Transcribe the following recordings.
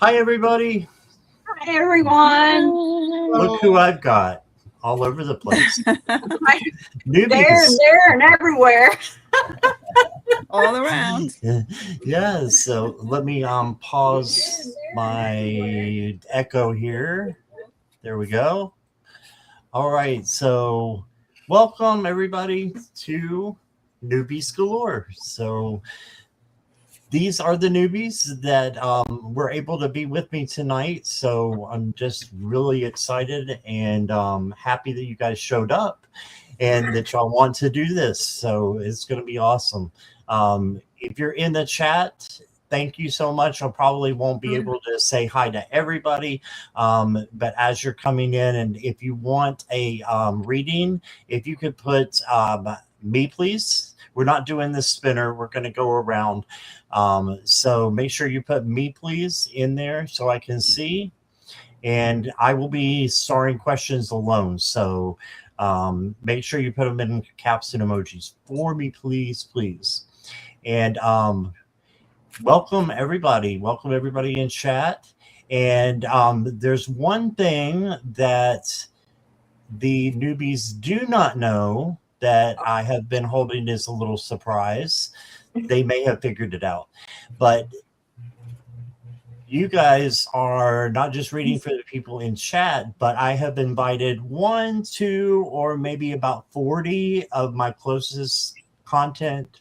Hi, everybody. Hi, everyone. Look who I've got all over the place. Newbies. There, and everywhere. All around. Yeah, so let me pause my echo here. There we go. All right, so welcome everybody to Newbies Galore. So these are the newbies that were able to be with me tonight. So I'm just really excited and happy that you guys showed up and that y'all want to do this. So it's going to be awesome. If you're in the chat, thank you so much. I probably won't be able to say hi to everybody, but as you're coming in, and if you want a reading, if you could put me, please. We're not doing this spinner. We're going to go around. So make sure you put me, please, in there so I can see. And I will be starring questions alone. So make sure you put them in caps and emojis for me, please, please. And welcome, everybody. Welcome, everybody in chat. And there's one thing that the newbies do not know that I have been holding as a little surprise. They may have figured it out, but you guys are not just reading for the people in chat, but I have invited 1, 2, or maybe about 40 of my closest content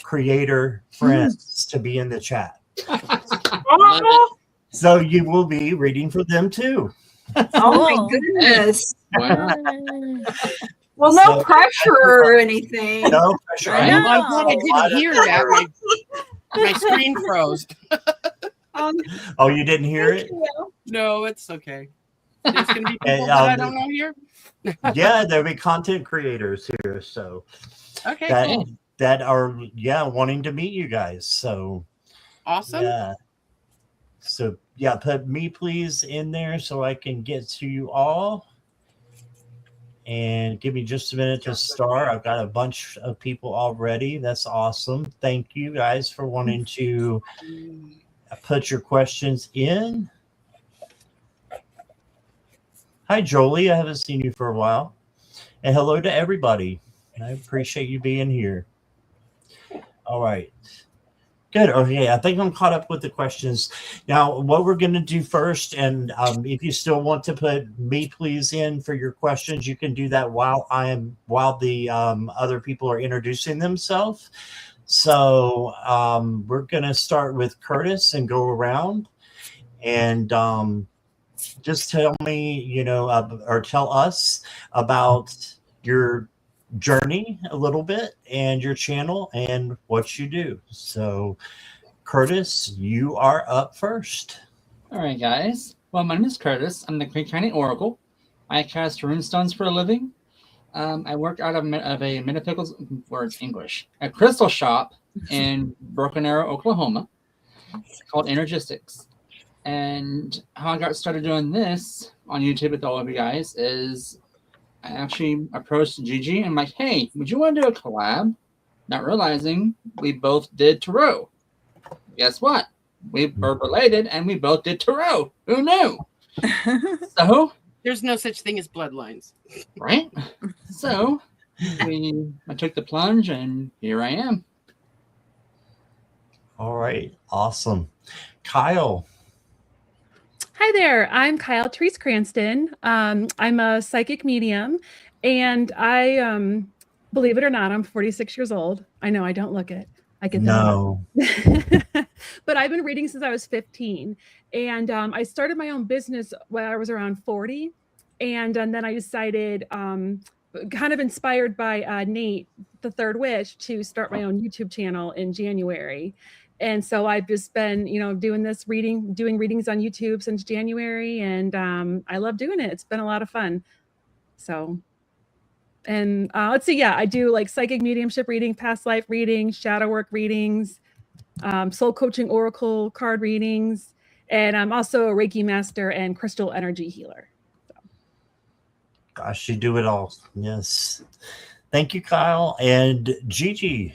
creator friends to be in the chat. So you will be reading for them too. Oh my goodness. Well, no pressure or anything. No pressure. I know. I'm glad I didn't hear that. My screen froze. Oh, you didn't hear it? No, it's okay. There's going to be people And, that I don't know here. Yeah, there'll be content creators here. So Okay, that cool. that are wanting to meet you guys. So Awesome. yeah. So yeah, put me please in there so I can get to you all. And give me just a minute to start. I've got a bunch of people already. That's awesome. Thank you guys for wanting to put your questions in. Hi, Jolie. I haven't seen you for a while. And hello to everybody. I appreciate you being here. All right. Good. Okay, I think I'm caught up with the questions. Now, what we're going to do first, and if you still want to put me please in for your questions, you can do that while the other people are introducing themselves. So we're going to start with Curtis and go around, and just tell me, or tell us about your journey a little bit and your channel and what you do. So Curtis, you are up first. All right, guys. Well, my name is Curtis. I'm the Creek County Oracle. I cast runestones for a living. I work out of a metaphysical, words English, a crystal shop in Broken Arrow, Oklahoma, called Energistics. And how I got started doing this on YouTube with all of you guys is I actually approached Gigi and I'm like, hey, would you want to do a collab? Not realizing we both did tarot. Guess what? We were related and we both did tarot. Who knew? So There's no such thing as bloodlines. right? So I took the plunge and here I am. All right. Awesome. Kyle. Hi there. I'm Kyle Therese Cranston. I'm a psychic medium, and I, believe it or not, I'm 46 years old. I know I don't look it. I get No. that. But I've been reading since I was 15, and I started my own business when I was around 40, and then I decided, kind of inspired by Nate, the Third Witch, to start my own YouTube channel in January. And so I've just been, doing readings on YouTube since January, and I love doing it. It's been a lot of fun. So, and let's see, I do like psychic mediumship reading, past life readings, shadow work readings, soul coaching, oracle card readings, and I'm also a Reiki master and crystal energy healer. So. Gosh, you do it all. Yes. Thank you, Kyle. And Gigi.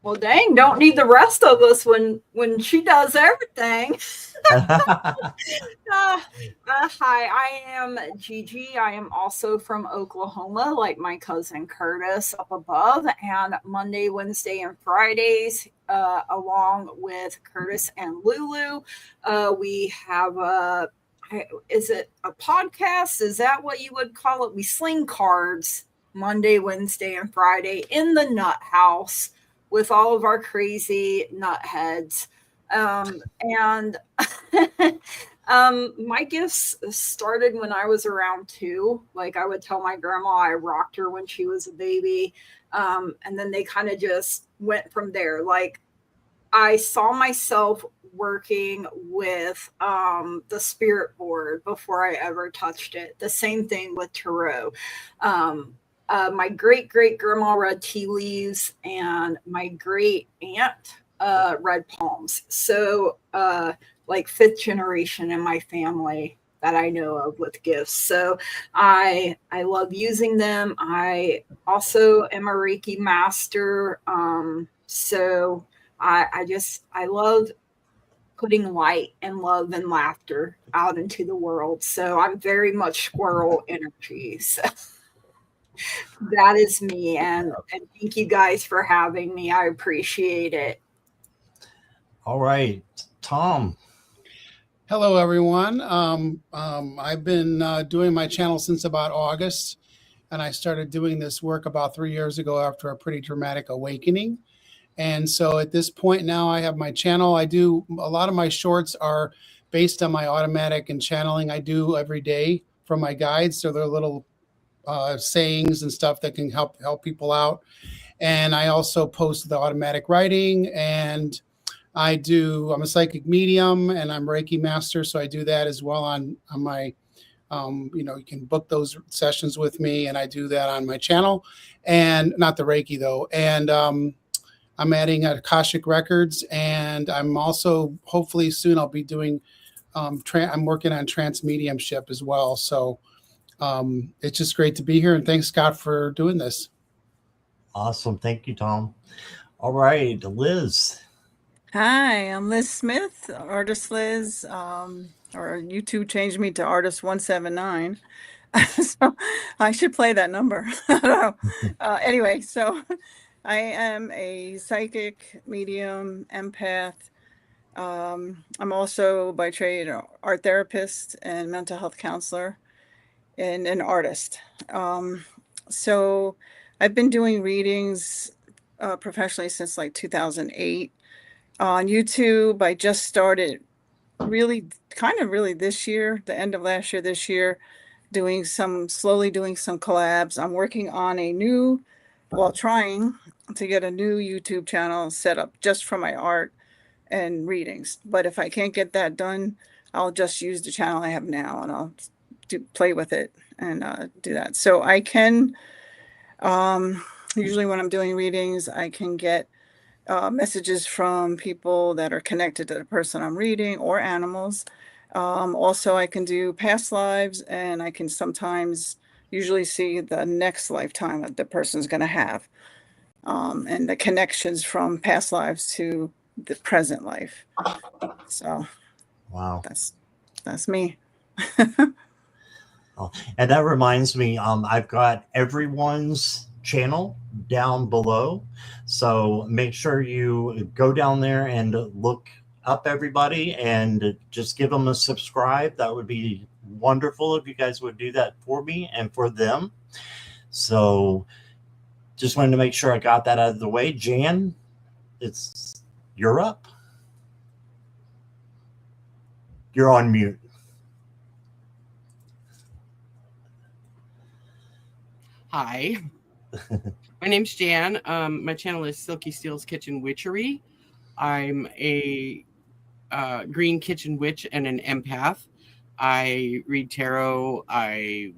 Well, dang, don't need the rest of us when she does everything. Hi, I am Gigi. I am also from Oklahoma, like my cousin Curtis up above. And Monday, Wednesday, and Fridays, along with Curtis and Lulu, we have is it a podcast? Is that what you would call it? We sling cards Monday, Wednesday, and Friday in the Nut House with all of our crazy nut heads. And my gifts started when I was around 2. Like I would tell my grandma I rocked her when she was a baby. And then they kind of just went from there. Like I saw myself working with the spirit board before I ever touched it. The same thing with tarot. My great grandma read tea leaves, and my great aunt read palms. So, like 5th generation in my family that I know of with gifts. So I love using them. I also am a Reiki master. So I love putting light and love and laughter out into the world. So I'm very much squirrel energy. So that is me. And thank you guys for having me. I appreciate it. All right, Tom. Hello, everyone. I've been doing my channel since about August, and I started doing this work about 3 years ago after a pretty dramatic awakening. And so at this point now, I have my channel. I do a lot of my shorts are based on my automatic and channeling I do every day from my guides. So they're little sayings and stuff that can help people out. And I also post the automatic writing, and I'm a psychic medium and I'm Reiki master. So I do that as well on my, you can book those sessions with me, and I do that on my channel, and not the Reiki though. And I'm adding Akashic records, and I'm also hopefully soon I'll be doing, I'm working on trance mediumship as well. So it's just great to be here, and thanks Scott for doing this. Awesome. Thank you, Tom. All right, Liz. Hi, I'm Liz Smith, Artist Liz, or YouTube changed me to Artist 179. So I should play that number. I don't know. Anyway, so I am a psychic, medium, empath. I'm also by trade an art therapist and mental health counselor and an artist. So I've been doing readings professionally since like 2008. On YouTube, I just started really this year, the end of last year, this year, slowly doing some collabs. I'm working on trying to get a new YouTube channel set up just for my art and readings. But if I can't get that done, I'll just use the channel I have now, and I'll play with it and do that. So I can, usually when I'm doing readings, I can get messages from people that are connected to the person I'm reading, or animals. Also, I can do past lives, and I can sometimes usually see the next lifetime that the person's going to have, and the connections from past lives to the present life. So Wow. That's me. And that reminds me, I've got everyone's channel down below, so make sure you go down there and look up everybody and just give them a subscribe. That would be wonderful if you guys would do that for me and for them. So just wanted to make sure I got that out of the way. Jan, you're up. You're on mute. Hi, my name's Jan. My channel is Silky Steel's Kitchen Witchery. I'm a green kitchen witch and an empath. I read tarot. I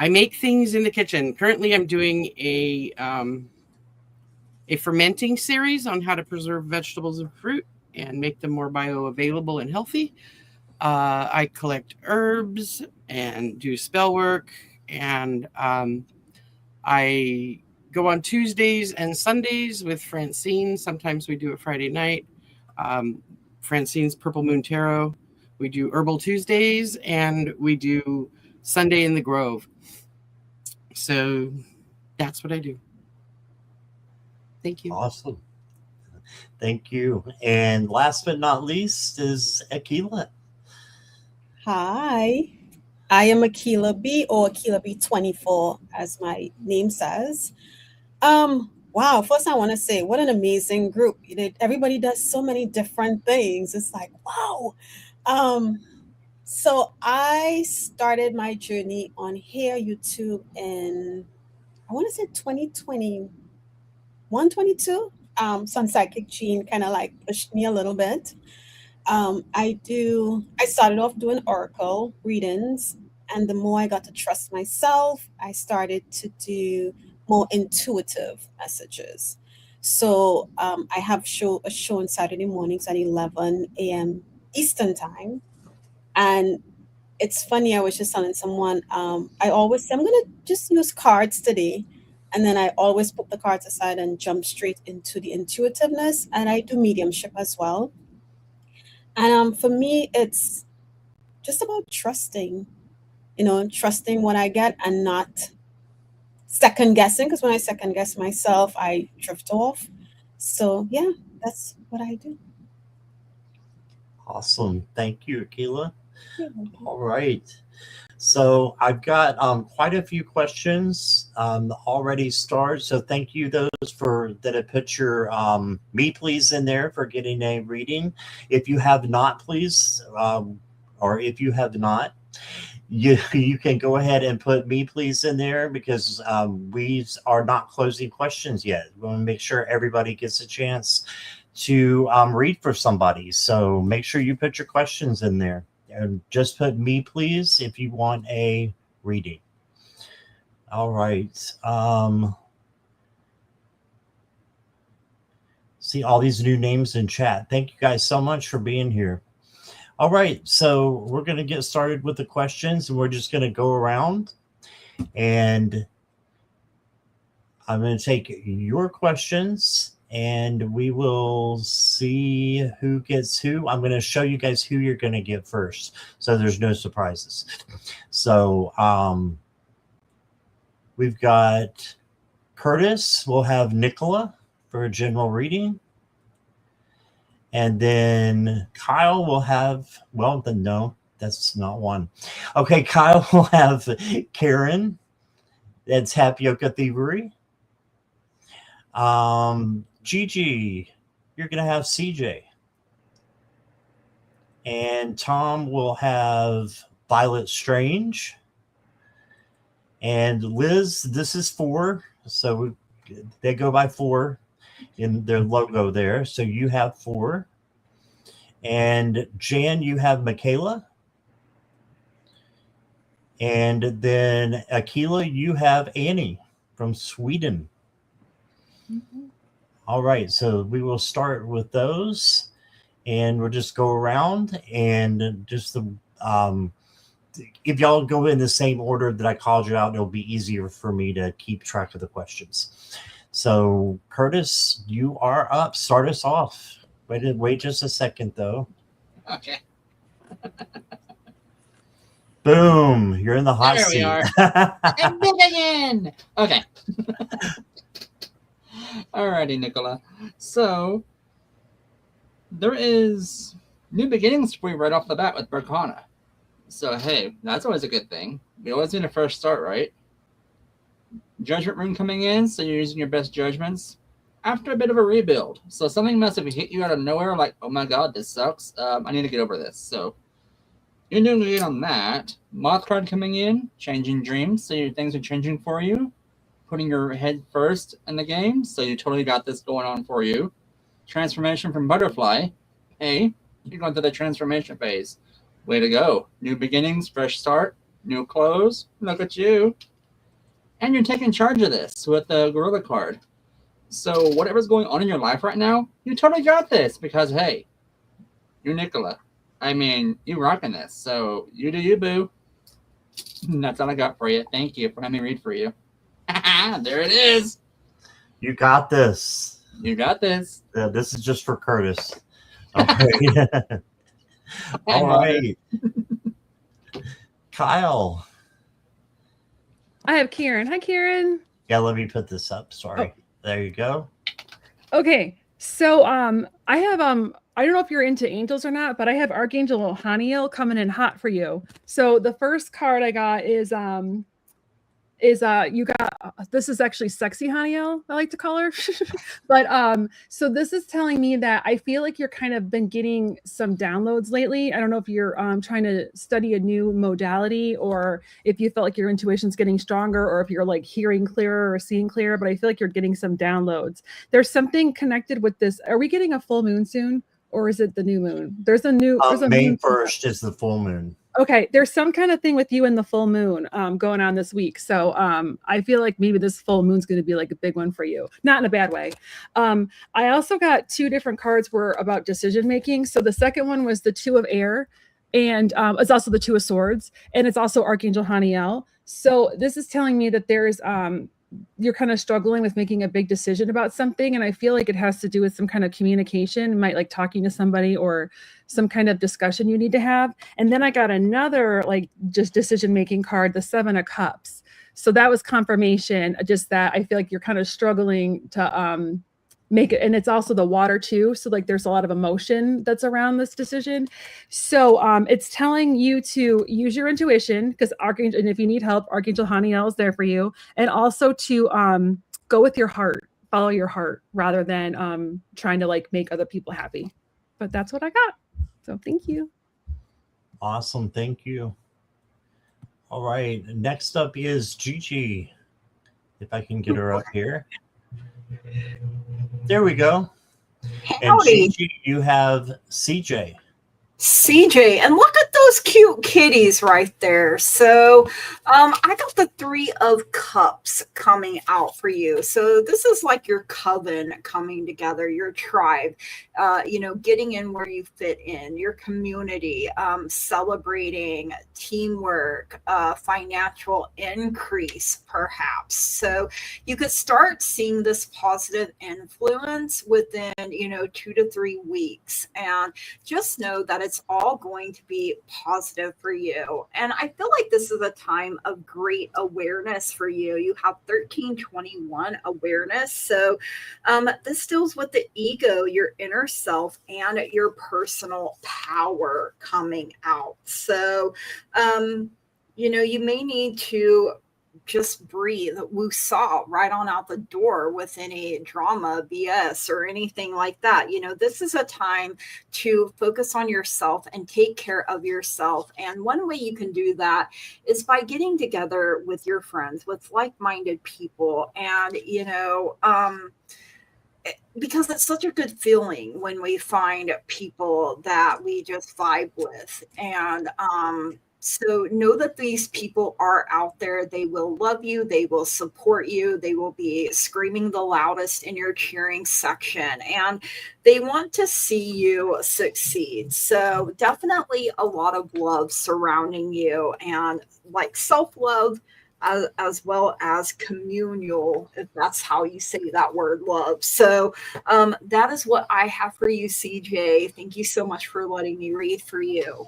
make things in the kitchen. Currently, I'm doing a fermenting series on how to preserve vegetables and fruit and make them more bioavailable and healthy. I collect herbs and do spell work, and I go on Tuesdays and Sundays with Francine. Sometimes we do it Friday night. Francine's Purple Moon Tarot. We do Herbal Tuesdays, and we do Sunday in the Grove. So that's what I do. Thank you. Awesome. Thank you. And last but not least is Akila. Hi, I am Akila B, or Akila B24, as my name says. Wow, first I want to say what an amazing group. Everybody does so many different things. It's like, wow. So I started my journey on here YouTube in, I want to say 2021, 22. Sun Psychic Gene kind of like pushed me a little bit. I started off doing oracle readings, and the more I got to trust myself, I started to do more intuitive messages. So I have a show on Saturday mornings at 11 a.m. Eastern time. And it's funny, I was just telling someone, I always say, I'm going to just use cards today. And then I always put the cards aside and jump straight into the intuitiveness. And I do mediumship as well. And for me, it's just about trusting, trusting what I get and not second guessing. Because when I second guess myself, I drift off. So yeah, that's what I do. Awesome. Thank you, Akila. All right. So I've got quite a few questions already started. So thank you those that have put your me please in there for getting a reading. If you have not, please, or if you have not, you can go ahead and put me please in there, because we are not closing questions yet. We want to make sure everybody gets a chance to read for somebody. So make sure you put your questions in there. And just put me please if you want a reading. All right. See all these new names in chat. Thank you guys so much for being here. All right. So we're going to get started with the questions, and we're just going to go around, and I'm going to take your questions, and we will see who gets who. I'm going to show you guys who you're going to get first, so there's no surprises. So we've got Curtis. We'll have Nicola for a general reading. And then Kyle will have, well, then no, that's not one. Okay, Kyle will have Karen. That's Tapioca Thievery. Gigi, you're going to have CJ. And Tom will have Violet Strange. And Liz, this is 4. So they go by 4 in their logo there. So you have 4. And Jan, you have Michaela. And then Akila, you have Annie from Sweden. Mm-hmm. All right, so we will start with those, and we'll just go around, and just the if y'all go in the same order that I called you out, it'll be easier for me to keep track of the questions. So Curtis, you are up. Start us off. Wait just a second though. Okay. Boom! You're in the hot there seat. We are. I'm big again. Okay. Alrighty, Nicola. So there is new beginnings for you right off the bat with Berkana. So hey, that's always a good thing. We always need a fresh start, right? Judgment rune coming in, so you're using your best judgments after a bit of a rebuild. So something must have hit you out of nowhere, like, oh my god, this sucks. I need to get over this. So you're doing good on that. Moth card coming in, changing dreams, so your things are changing for you. Putting your head first in the game, so you totally got this going on for you. Transformation from Butterfly. Hey, you're going through the transformation phase. Way to go. New beginnings, fresh start, new clothes. Look at you. And you're taking charge of this with the Gorilla card. So whatever's going on in your life right now, you totally got this, because hey, you're Nicola. I mean, you rocking this. So you do you, boo. That's all I got for you. Thank you for having me read for you. There it is. You got this. You got this. This is just for Curtis. Okay. All right. Kyle. I have Kieran. Hi, Kieran. Yeah, let me put this up. Sorry. There you go. Okay, so I have I don't know if you're into angels or not, but I have Archangel Haniel coming in hot for you. So the first card I got is you got this is actually sexy Haniel, I like to call her. But so this is telling me that I feel like you're kind of been getting some downloads lately. I don't know if you're trying to study a new modality, or if you felt like your intuition's getting stronger, or if you're like hearing clearer or seeing clearer, but I feel like you're getting some downloads. There's something connected with this. Are we getting a full moon soon, or is it the new moon? There's a May moon 1st is the full moon. Okay, there's some kind of thing with you and the full moon going on this week. So I feel like maybe this full moon's going to be like a big one for you. Not in a bad way. I also got two different cards were about decision making. So the second one was the Two of Air, and it's also the Two of Swords, and it's also Archangel Haniel. So this is telling me that there's you're kind of struggling with making a big decision about something, and I feel like it has to do with some kind of communication. It might like talking to somebody or some kind of discussion you need to have. And then I got another like just decision making card, the Seven of Cups. So that was confirmation, just that I feel like you're kind of struggling to make it. And it's also the water too, so like there's a lot of emotion that's around this decision. So it's telling you to use your intuition, because Archangel, and if you need help, Archangel Haniel is there for you, and also to go with your heart, follow your heart, rather than trying to like make other people happy. But that's what I got. So thank you. Awesome. Thank you. All right. Next up is Gigi. If I can get her up here. There we go. And Howdy. Gigi, you have CJ. CJ, and look at those cute kitties right there. So I got the Three of Cups coming out for you. So this is like your coven coming together, your tribe, getting in where you fit in, your community, celebrating teamwork, financial increase perhaps. So you could start seeing this positive influence within 2 to 3 weeks, and just know that it's all going to be positive for you. And I feel like this is a time of great awareness for you. You have 1321 awareness. So this deals with the ego, your inner self, and your personal power coming out. So, you may need to just breathe, woo-saw right on out the door with any drama, BS, or anything like that. This is a time to focus on yourself and take care of yourself. And one way you can do that is by getting together with your friends, with like-minded people. And, because it's such a good feeling when we find people that we just vibe with. And, so know that these people are out there. They will love you. They will support you. They will be screaming the loudest in your cheering section, and they want to see you succeed. So definitely a lot of love surrounding you, and like self-love as well as communal, if that's how you say that word, love. So that is what I have for you, CJ. Thank you so much for letting me read for you.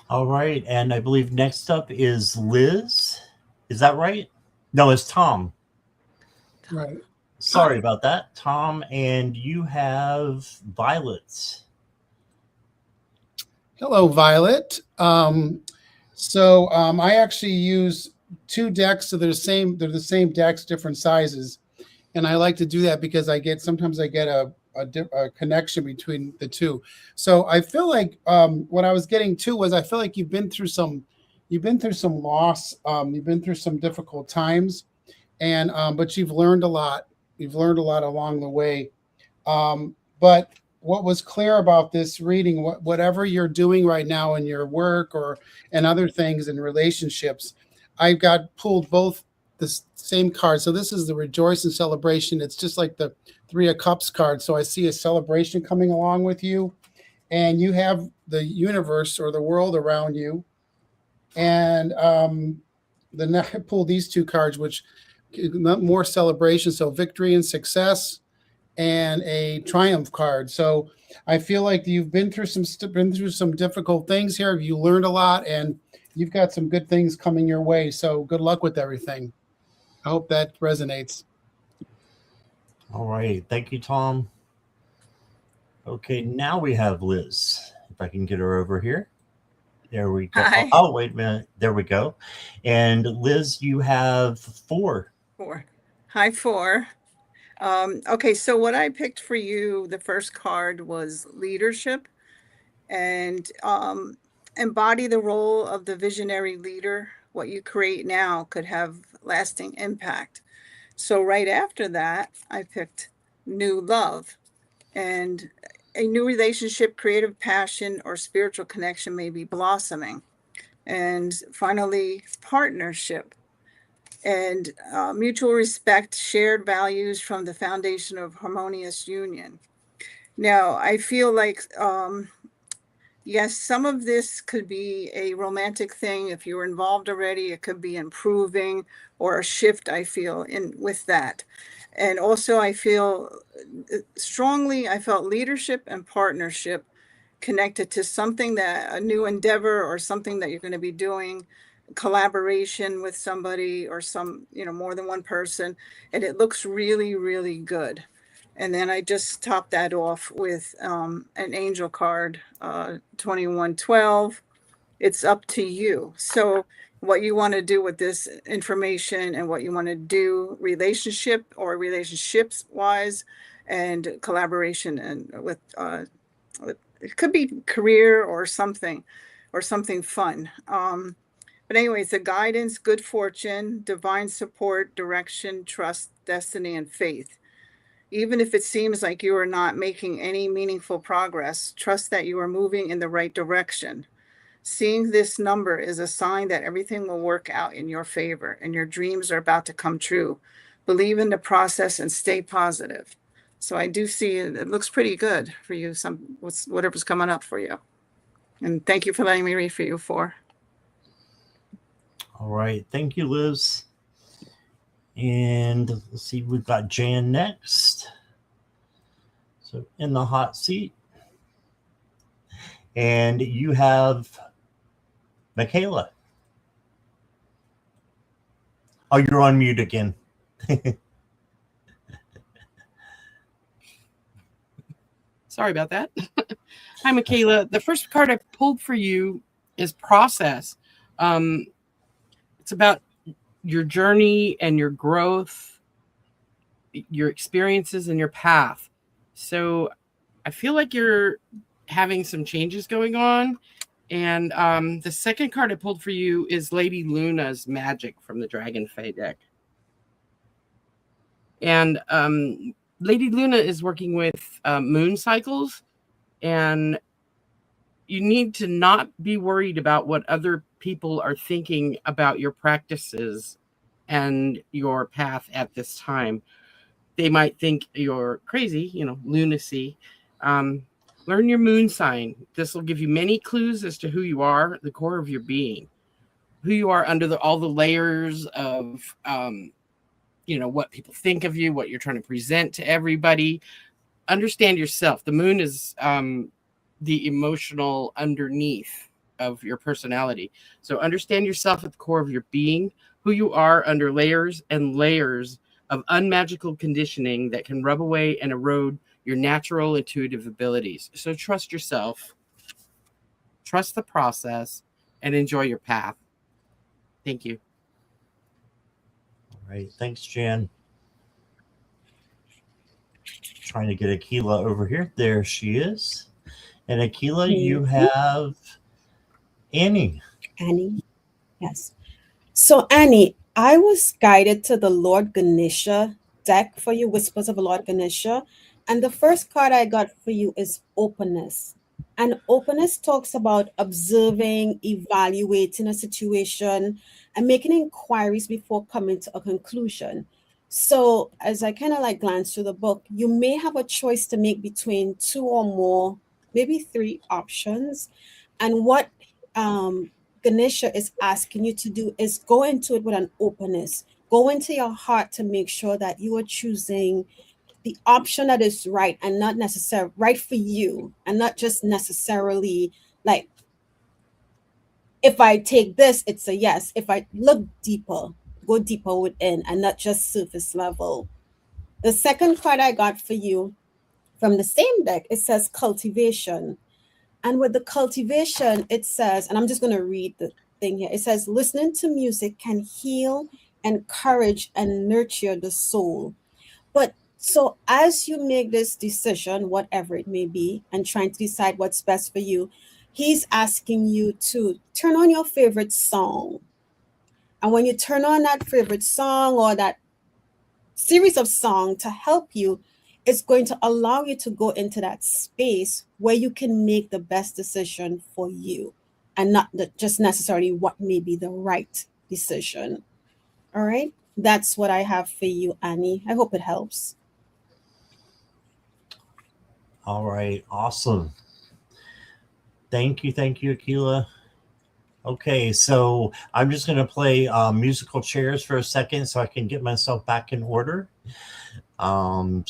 All right. And I believe next up is Liz. Is that right? No, it's Tom. Right. Sorry about that, Tom. And you have Violet. Hello, Violet. So I actually use two decks, so they're the same decks, different sizes, and I like to do that because sometimes I get a connection between the two. So I feel like what I was getting to was I feel like you've been through some loss, you've been through some difficult times, and but you've learned a lot. You've learned a lot along the way. But what was clear about this reading, whatever you're doing right now in your work and other things in relationships, I got pulled both the same card. So this is the rejoice and celebration. It's just like the Three of Cups card. So I see a celebration coming along with you, and you have the universe or the world around you. And then I pulled these two cards, which more celebration. So victory and success, and a triumph card. So I feel like you've been through some difficult things here. You learned a lot, and you've got some good things coming your way. So good luck with everything. I hope that resonates. All right. Thank you, Tom. Okay, now we have Liz. If I can get her over here. There we go. Hi. Oh, wait a minute. There we go. And Liz, you have 4. 4. Hi, 4. Okay, so what I picked for you, the first card was leadership, and embody the role of the visionary leader. What you create now could have lasting impact. So right after that, I picked new love, and a new relationship, creative passion, or spiritual connection may be blossoming. And finally, partnership and mutual respect, shared values from the foundation of harmonious union. Now, I feel like, yes, some of this could be a romantic thing. If you were involved already, it could be improving or a shift, I feel, in with that. And also, I feel strongly, I felt leadership and partnership connected to something that a new endeavor or something that you're going to be doing, collaboration with somebody or some, more than one person. And it looks really, really good. And then I just topped that off with an angel card, 2112. It's up to you. So what you want to do with this information and what you want to do relationship or relationships wise and collaboration and with it could be career or something fun. But anyways, the guidance, good fortune, divine support, direction, trust, destiny, and faith. Even if it seems like you are not making any meaningful progress, trust that you are moving in the right direction. Seeing this number is a sign that everything will work out in your favor and your dreams are about to come true. Believe in the process and stay positive. So I do see it looks pretty good for you, whatever's coming up for you. And thank you for letting me read for you 4. All right. Thank you, Liz. And let's see, we've got Jan next. So in the hot seat. And you have Michaela. Oh, you're on mute again. Sorry about that. Hi, Michaela. The first card I pulled for you is process. It's about your journey and your growth, your experiences and your path. So I feel like you're having some changes going on. And the second card I pulled for you is Lady Luna's Magic from the Dragonfey deck. And Lady Luna is working with moon cycles, and you need to not be worried about what other people are thinking about your practices and your path at this time. They might think you're crazy, lunacy. Learn your moon sign. This will give you many clues as to who you are, the core of your being, who you are under all the layers of, what people think of you, what you're trying to present to everybody. Understand yourself. The moon is the emotional underneath of your personality. So understand yourself at the core of your being, who you are under layers and layers of unmagical conditioning that can rub away and erode your natural intuitive abilities. So trust yourself, trust the process, and enjoy your path. Thank you. All right. Thanks, Jan. Trying to get Aquila over here. There she is. And Aquila, you have Annie. Annie, yes. So Annie, I was guided to the Lord Ganesha deck for you, Whispers of Lord Ganesha. And the first card I got for you is openness. And openness talks about observing, evaluating a situation, and making inquiries before coming to a conclusion. So as I kind of like glance through the book, you may have a choice to make between 2 or more, maybe 3 options. And what Ganesha is asking you to do is go into it with an openness. go into your heart to make sure that you are choosing the option that is right and not necessarily right for you, and not just necessarily like, if I take this, it's a yes. If I look deeper, go deeper within and not just surface level. The second card I got for you from the same deck, it says cultivation. And with the cultivation, it says, and I'm just going to read the thing here. It says, listening to music can heal, encourage, and nurture the soul. But so as you make this decision, whatever it may be, and trying to decide what's best for you, he's asking you to turn on your favorite song. And when you turn on that favorite song or that series of songs to help you, it's going to allow you to go into that space where you can make the best decision for you and not just necessarily what may be the right decision. All right. That's what I have for you, Annie. I hope it helps. All right. Awesome. Thank you, Akila. Okay, so I'm just going to play musical chairs for a second so I can get myself back in order. And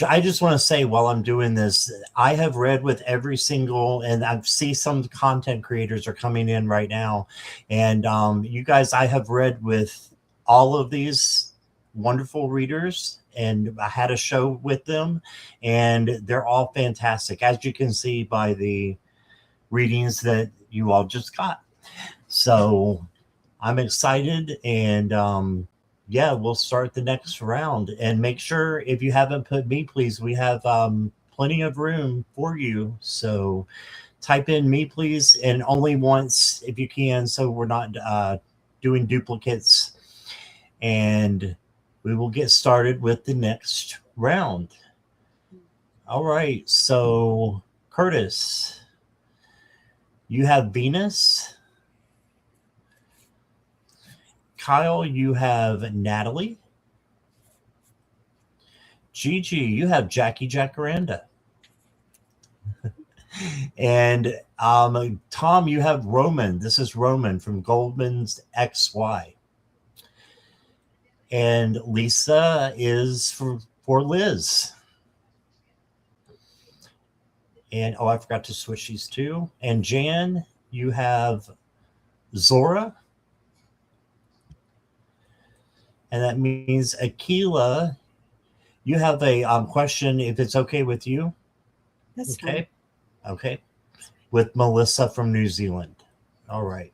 I just want to say while I'm doing this, I have read with every single, and I see some content creators are coming in right now. And you guys, I have read with all of these wonderful readers, and I had a show with them, and they're all fantastic, as you can see by the readings that you all just got. So I'm excited, and yeah, we'll start the next round. And make sure, if you haven't put me please, we have plenty of room for you. So type in me please, and only once if you can, so we're not doing duplicates. And we will get started with the next round. All right, so Curtis, you have Venus. Kyle, you have Natalie. Gigi, you have Jackie Jacaranda. And Tom, you have Roman. This is Roman from Goldman's XY. And Lisa is for Liz. And I forgot to switch these two. And Jan, you have Zora. And that means Akila, you have a question, if it's okay with you. That's okay. Fine. Okay. With Melissa from New Zealand. All right.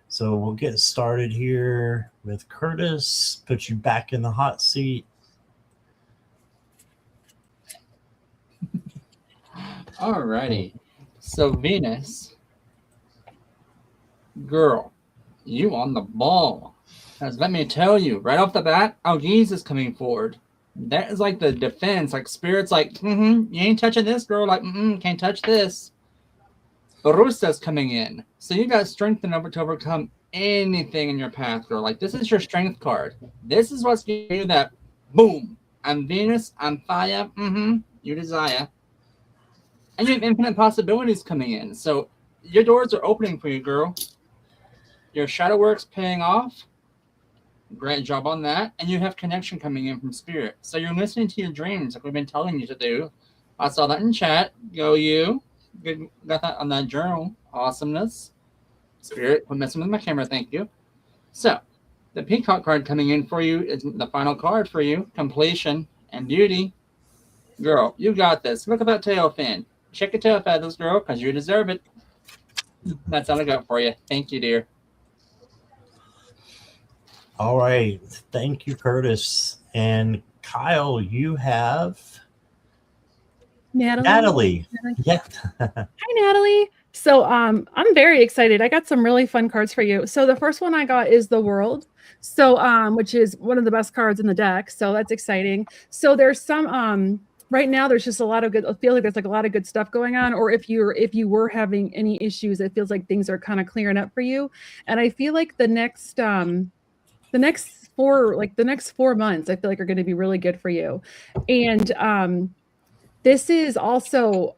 So we'll get started here with Curtis. Put you back in the hot seat. All righty. So Venus, girl, you on the ball. Because let me tell you, right off the bat, Algiz is coming forward. That is like the defense, like Spirit's like, you ain't touching this, girl. Like, can't touch this. Barusta's coming in. So you got strength to overcome anything in your path, girl. Like, this is your strength card. This is what's giving you that boom. I'm Venus, I'm fire, you desire. And you have infinite possibilities coming in. So your doors are opening for you, girl. Your shadow work's paying off. Great job on that. And you have connection coming in from Spirit. So you're listening to your dreams like we've been telling you to do. I saw that in chat. Go you. Good, got that on that journal. Awesomeness. Spirit, quit messing with my camera. Thank you. So the Peacock card coming in for you is the final card for you. Completion and beauty. Girl, you got this. Look at that tail fin. Check your tail feathers, girl, because you deserve it. That's all I got for you. Thank you, dear. All right. Thank you, Curtis. And Kyle, you have Natalie. Yeah. Hi, Natalie. So I'm very excited. I got some really fun cards for you. So the first one I got is the World. So which is one of the best cards in the deck. So that's exciting. So there's some right now there's just a lot of good, I feel like there's like a lot of good stuff going on. Or if you were having any issues, it feels like things are kind of clearing up for you. And I feel like the next 4 months, I feel like are going to be really good for you. And this is also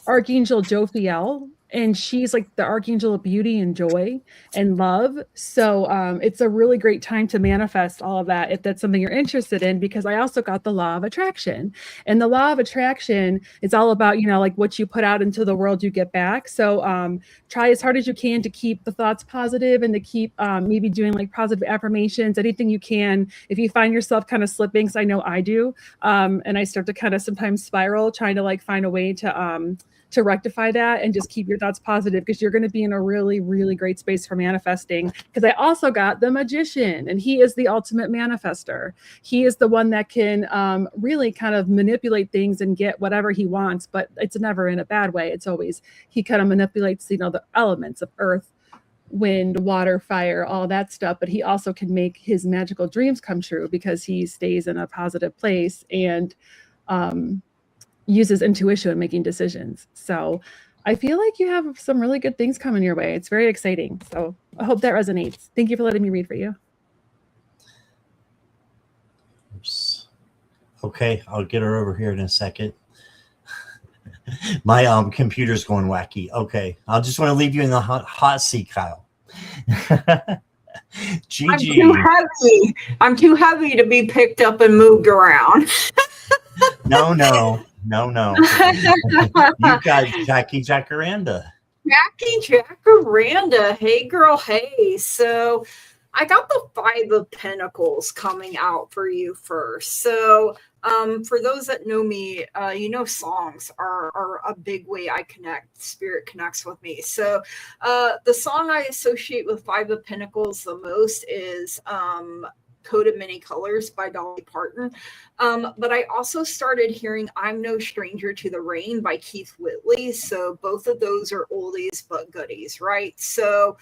Archangel Jophiel. and she's like the archangel of beauty and joy and love. So it's a really great time to manifest all of that if that's something you're interested in, because I also got the law of attraction. And the law of attraction is all about, you know, like what you put out into the world, you get back. So try as hard as you can to keep the thoughts positive and to keep maybe doing like positive affirmations, anything you can. If you find yourself kind of slipping, because I know I do, and I start to kind of sometimes spiral, trying to like find a way to rectify that and just keep your thoughts positive, because you're going to be in a really, really great space for manifesting. Because I also got the magician, and he is the ultimate manifester. He is the one that can really kind of manipulate things and get whatever he wants, but it's never in a bad way. It's always, he kind of manipulates, you know, the elements of earth, wind, water, fire, all that stuff. But he also can make his magical dreams come true because he stays in a positive place and uses intuition when making decisions. So I feel like you have some really good things coming your way. It's very exciting. So I hope that resonates. Thank you for letting me read for you. Oops. Okay, I'll get her over here in a second. My computer's going wacky. Okay, I'll just want to leave you in the hot seat, Kyle. Gigi. I'm too heavy to be picked up and moved around. No. You got Jackie Jacaranda. Jackie Jacaranda. Hey, girl. Hey. So I got the 5 of Pentacles coming out for you first. So for those that know me, you know, songs are a big way I connect. Spirit connects with me. So the song I associate with 5 of Pentacles the most is Coat of Many Colors by Dolly Parton. But I also started hearing I'm No Stranger to the Rain by Keith Whitley. So both of those are oldies but goodies, right? So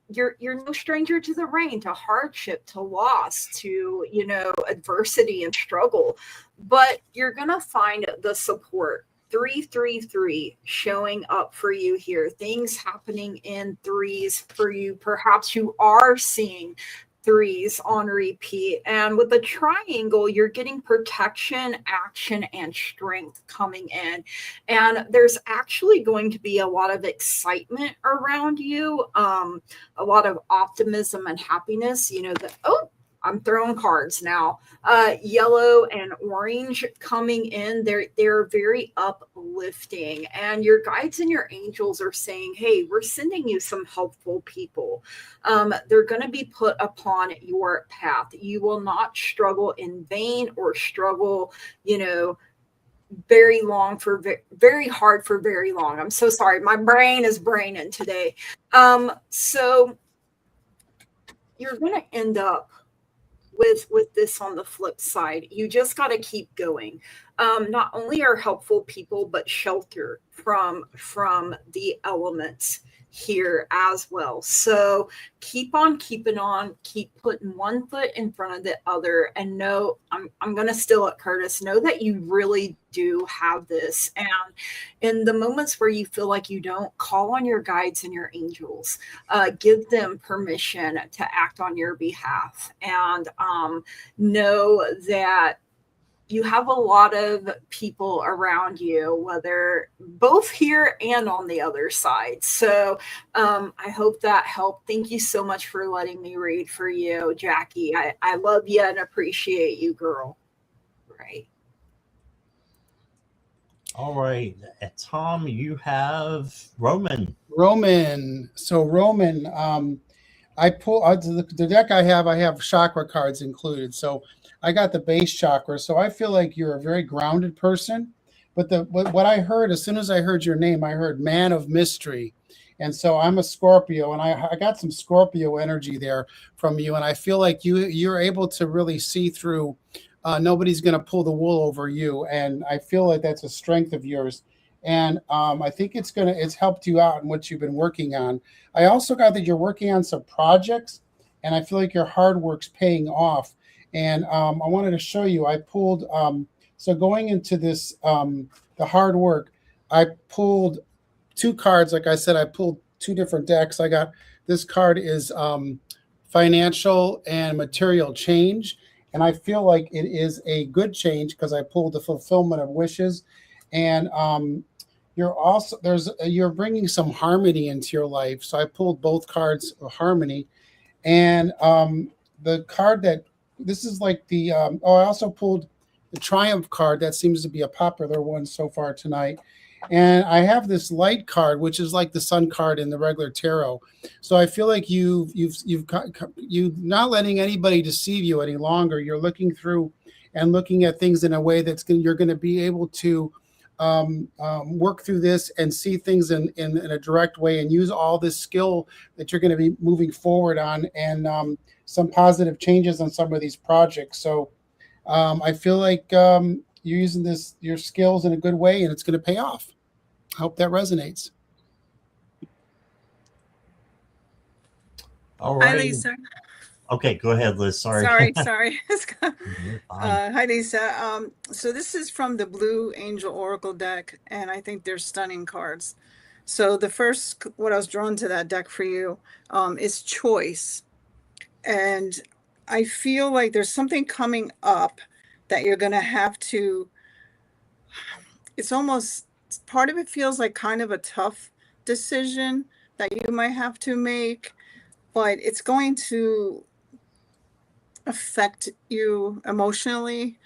you're no stranger to the rain, to hardship, to loss, to, you know, adversity and struggle. But you're gonna find the support. 333 showing up for you here. Things happening in threes for you. Perhaps you are seeing 3s on repeat, and with the triangle you're getting protection, action, and strength coming in, and there's actually going to be a lot of excitement around you, a lot of optimism and happiness. You know, I'm throwing cards now. Yellow and orange coming in. They're very uplifting. And your guides and your angels are saying, hey, we're sending you some helpful people. They're going to be put upon your path. You will not struggle in vain or struggle, you know, very hard for very long. I'm so sorry. My brain is braining today. So you're going to end up with this on the flip side. You just got to keep going. Not only are helpful people, but shelter from the elements here as well. So keep on keeping on, keep putting one foot in front of the other, and know, I'm going to steal it, Curtis, know that you really do have this. And in the moments where you feel like you don't, call on your guides and your angels, give them permission to act on your behalf, and know that you have a lot of people around you, whether both here and on the other side. So I hope that helped. Thank you so much for letting me read for you, Jackie. I love you and appreciate you, girl. Right. All right. Tom, you have Roman. So Roman, I pull the deck I have chakra cards included. So I got the base chakra. So I feel like you're a very grounded person. But what I heard, as soon as I heard your name, I heard man of mystery. And so I'm a Scorpio, and I got some Scorpio energy there from you. And I feel like you're able to really see through. Nobody's going to pull the wool over you. And I feel like that's a strength of yours. And I think it's helped you out in what you've been working on. I also got that you're working on some projects, and I feel like your hard work's paying off. And I wanted to show you, I pulled, so going into this, the hard work, I pulled 2 cards. Like I said, I pulled 2 different decks. I got, this card is financial and material change. And I feel like it is a good change because I pulled the fulfillment of wishes. And you're bringing some harmony into your life. So I pulled both cards of harmony, and the card that this is like the I also pulled the Triumph card. That seems to be a popular one so far tonight. And I have this light card, which is like the Sun card in the regular tarot. So I feel like you've not letting anybody deceive you any longer. You're looking through and looking at things in a way you're going to be able to work through this and see things in a direct way, and use all this skill that you're going to be moving forward on, and some positive changes on some of these projects. So I feel like you're using your skills in a good way, and it's going to pay off. I hope that resonates. All Hi, right. Lisa. Okay, go ahead, Liz. Sorry. Sorry. You're fine. Hi, Lisa. So this is from the Blue Angel Oracle deck, and I think they're stunning cards. So the first, what I was drawn to that deck for you is choice. And I feel like there's something coming up that you're going to have to, it's almost, part of it feels like kind of a tough decision that you might have to make, but it's going to affect you emotionally.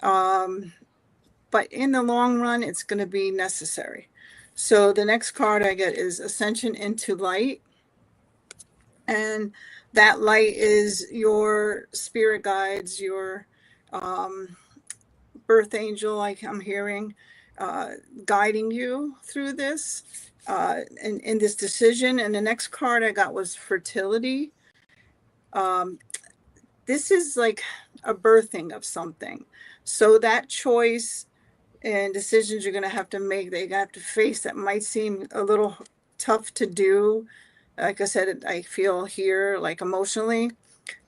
But in the long run, it's going to be necessary. So the next card I get is Ascension into Light. And that light is your spirit guides, your birth angel, like I'm hearing, guiding you through this in this decision. And the next card I got was Fertility. This is like a birthing of something. So that choice and decisions you're going to have to make, that you have to face, that might seem a little tough to do. Like I said, I feel here like emotionally,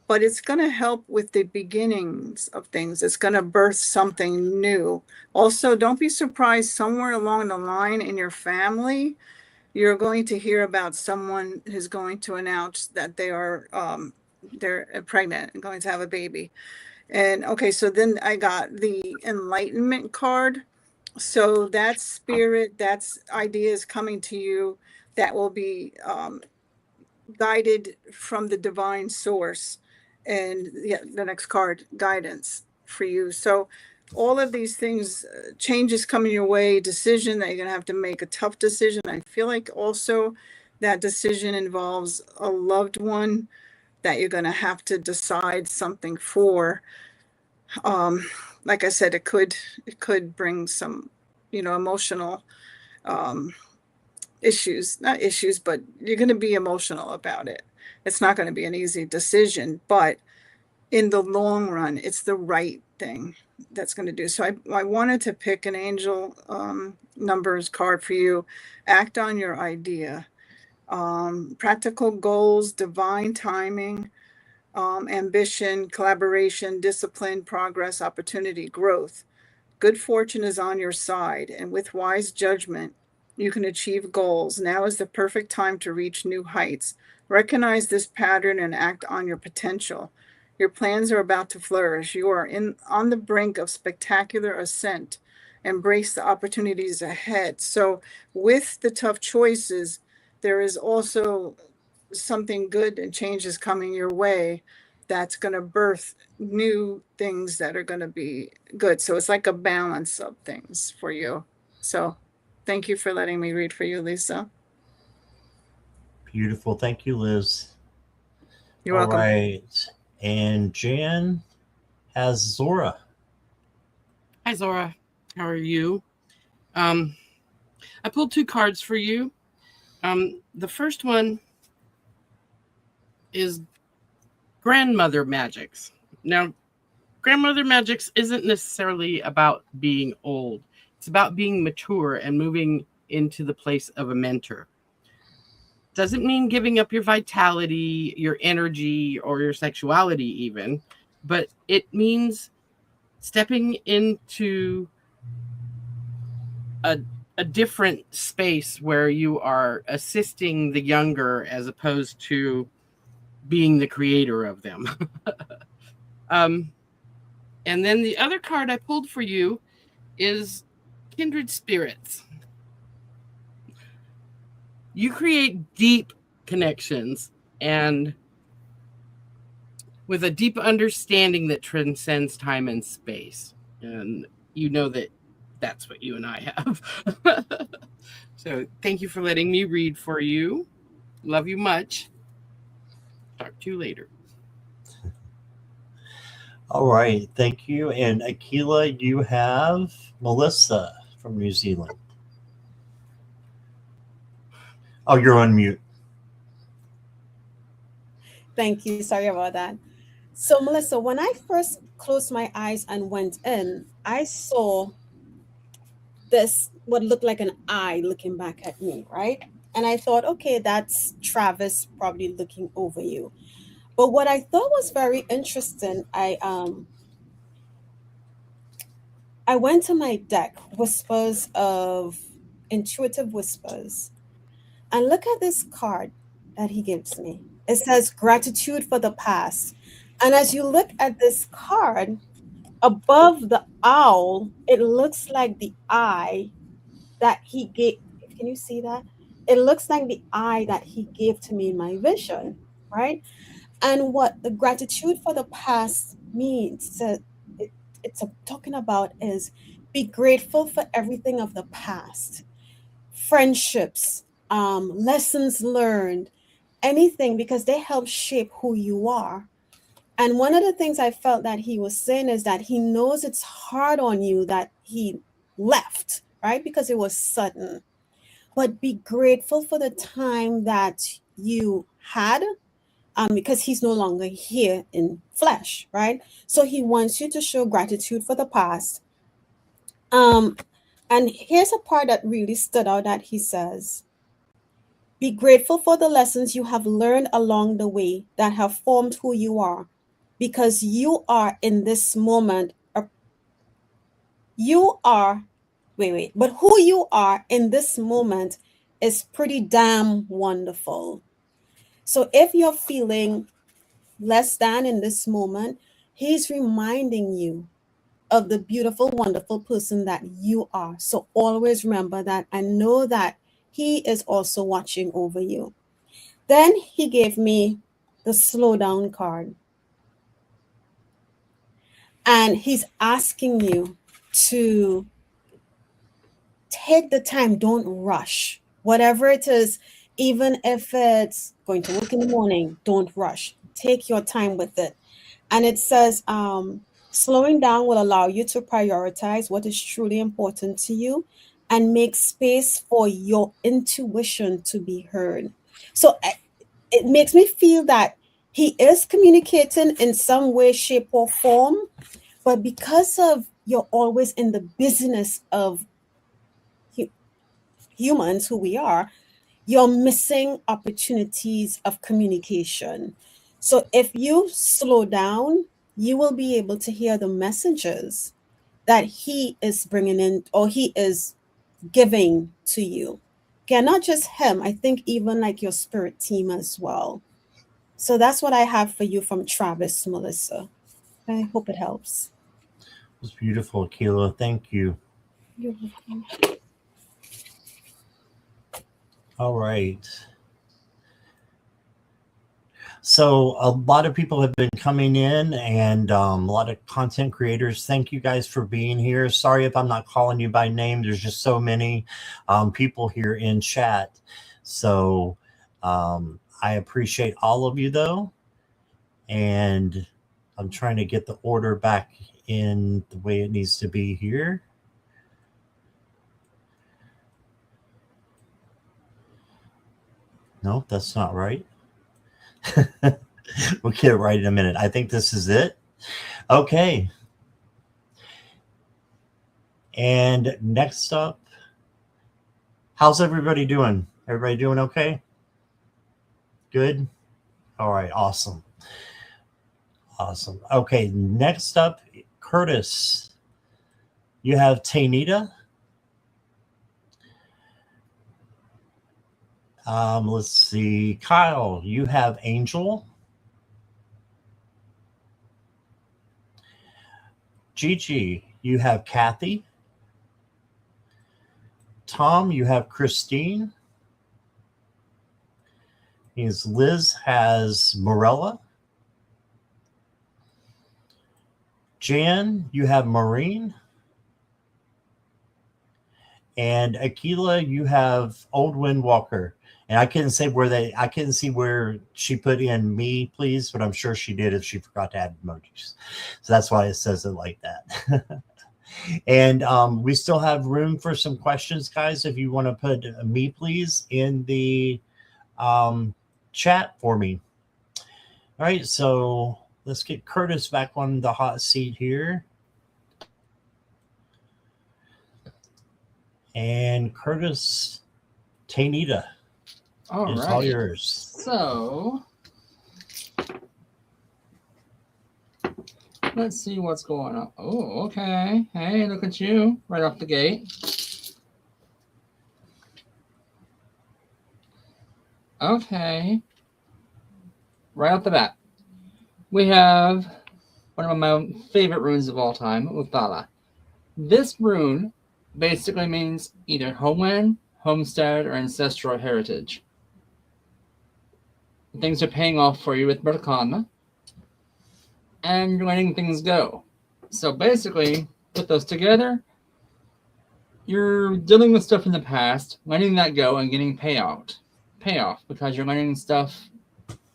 but it's going to help with the beginnings of things. It's going to birth something new. Also, don't be surprised, somewhere along the line in your family, you're going to hear about someone who's going to announce that they're pregnant and going to have a baby. And okay, so then I got the Enlightenment card. So that spirit, that's ideas coming to you that will be guided from the divine source. And the next card, guidance for you. So all of these things, changes coming your way, decision that you're going to have to make, a tough decision. I feel like also that decision involves a loved one that you're going to have to decide something for. Like I said, it could bring some, emotional issues, not issues, but you're going to be emotional about it. It's not going to be an easy decision, but in the long run, it's the right thing that's going to do. So I wanted to pick an angel numbers card for you. Act on your idea. Practical goals, divine timing, ambition, collaboration, discipline, progress, opportunity, growth. Good fortune is on your side, and with wise judgment, you can achieve goals. Now is the perfect time to reach new heights. Recognize this pattern and act on your potential. Your plans are about to flourish. You are on the brink of spectacular ascent. Embrace the opportunities ahead. So with the tough choices, there is also something good and changes coming your way that's going to birth new things that are going to be good. So it's like a balance of things for you. So thank you for letting me read for you, Lisa. Beautiful. Thank you, Liz. You're welcome. All right. And Jan has Zora. Hi, Zora. How are you? I pulled 2 cards for you. The first one is Grandmother Magics. Now, Grandmother Magics isn't necessarily about being old. It's about being mature and moving into the place of a mentor. Doesn't mean giving up your vitality, your energy, or your sexuality even, but it means stepping into a different space where you are assisting the younger as opposed to being the creator of them. And then the other card I pulled for you is Kindred Spirits. you create deep connections and with a deep understanding that transcends time and space. And you know that that's what you and I have. So thank you for letting me read for you. Love you much. Talk to you later. All right. Thank you. And Akila, you have Melissa from New Zealand. Oh, you're on mute. Thank you. Sorry about that. So, Melissa, when I first closed my eyes and went in, I saw this, what looked like an eye looking back at me, right? And I thought, okay, that's Travis probably looking over you. But what I thought was very interesting, I went to my deck, Whispers of Intuitive Whispers, and look at this card that he gives me. It says gratitude for the past. And as you look at this card, above the owl, it looks like the eye that he gave. Can you see that? It looks like the eye that he gave to me in my vision, right? And what the gratitude for the past means, it's talking about is be grateful for everything of the past, friendships, lessons learned, anything, because they help shape who you are. And one of the things I felt that he was saying is that he knows it's hard on you that he left, right? Because it was sudden. But be grateful for the time that you had, because he's no longer here in flesh, right? So he wants you to show gratitude for the past. And here's a part that really stood out that he says, be grateful for the lessons you have learned along the way that have formed who you are, because you are in this moment, but who you are in this moment is pretty damn wonderful. So if you're feeling less than in this moment, he's reminding you of the beautiful, wonderful person that you are. So always remember that and know that he is also watching over you. Then he gave me the slow down card. And he's asking you to take the time, don't rush. Whatever it is, even if it's going to work in the morning, don't rush. Take your time with it. And it says, slowing down will allow you to prioritize what is truly important to you and make space for your intuition to be heard. So it makes me feel that he is communicating in some way, shape, or form, but because of you're always in the business of humans, who we are, you're missing opportunities of communication. So if you slow down, you will be able to hear the messages that he is bringing in or he is giving to you. Okay, not just him, I think even like your spirit team as well. So that's what I have for you from Travis, Melissa. I hope it helps. It was beautiful, Akila. Thank you. You're welcome. All right. So a lot of people have been coming in and a lot of content creators. Thank you guys for being here. Sorry if I'm not calling you by name. There's just so many people here in chat. So I appreciate all of you though. And I'm trying to get the order back in the way it needs to be here. No, that's not right. We'll get it right in a minute. I think this is it. Okay. And next up, how's everybody doing? Everybody doing okay? Good? All right, awesome. Awesome. Okay, next up, Curtis. You have Tainita. Let's see. Kyle, you have Angel. Gigi, you have Kathy. Tom, you have Christine. Means Liz has Morella. Jan, you have Maureen. And Akila, you have Old Wind Walker. And I couldn't see where she put in me, please, but I'm sure she did if she forgot to add emojis. So that's why it says it like that. And we still have room for some questions, guys. If you want to put me, please, in the chat for me. All right, so let's get Curtis back on the hot seat here. And Curtis, Tainita, it's all yours. So let's see what's going on. Oh, okay. Hey, look at you right off the gate. Okay. Right off the bat, we have one of my favorite runes of all time, Uthala. This rune basically means either homeland, homestead, or ancestral heritage. Things are paying off for you with Berkana, and you're letting things go. So basically, put those together, you're dealing with stuff in the past, letting that go, and getting payoff because you're letting stuff.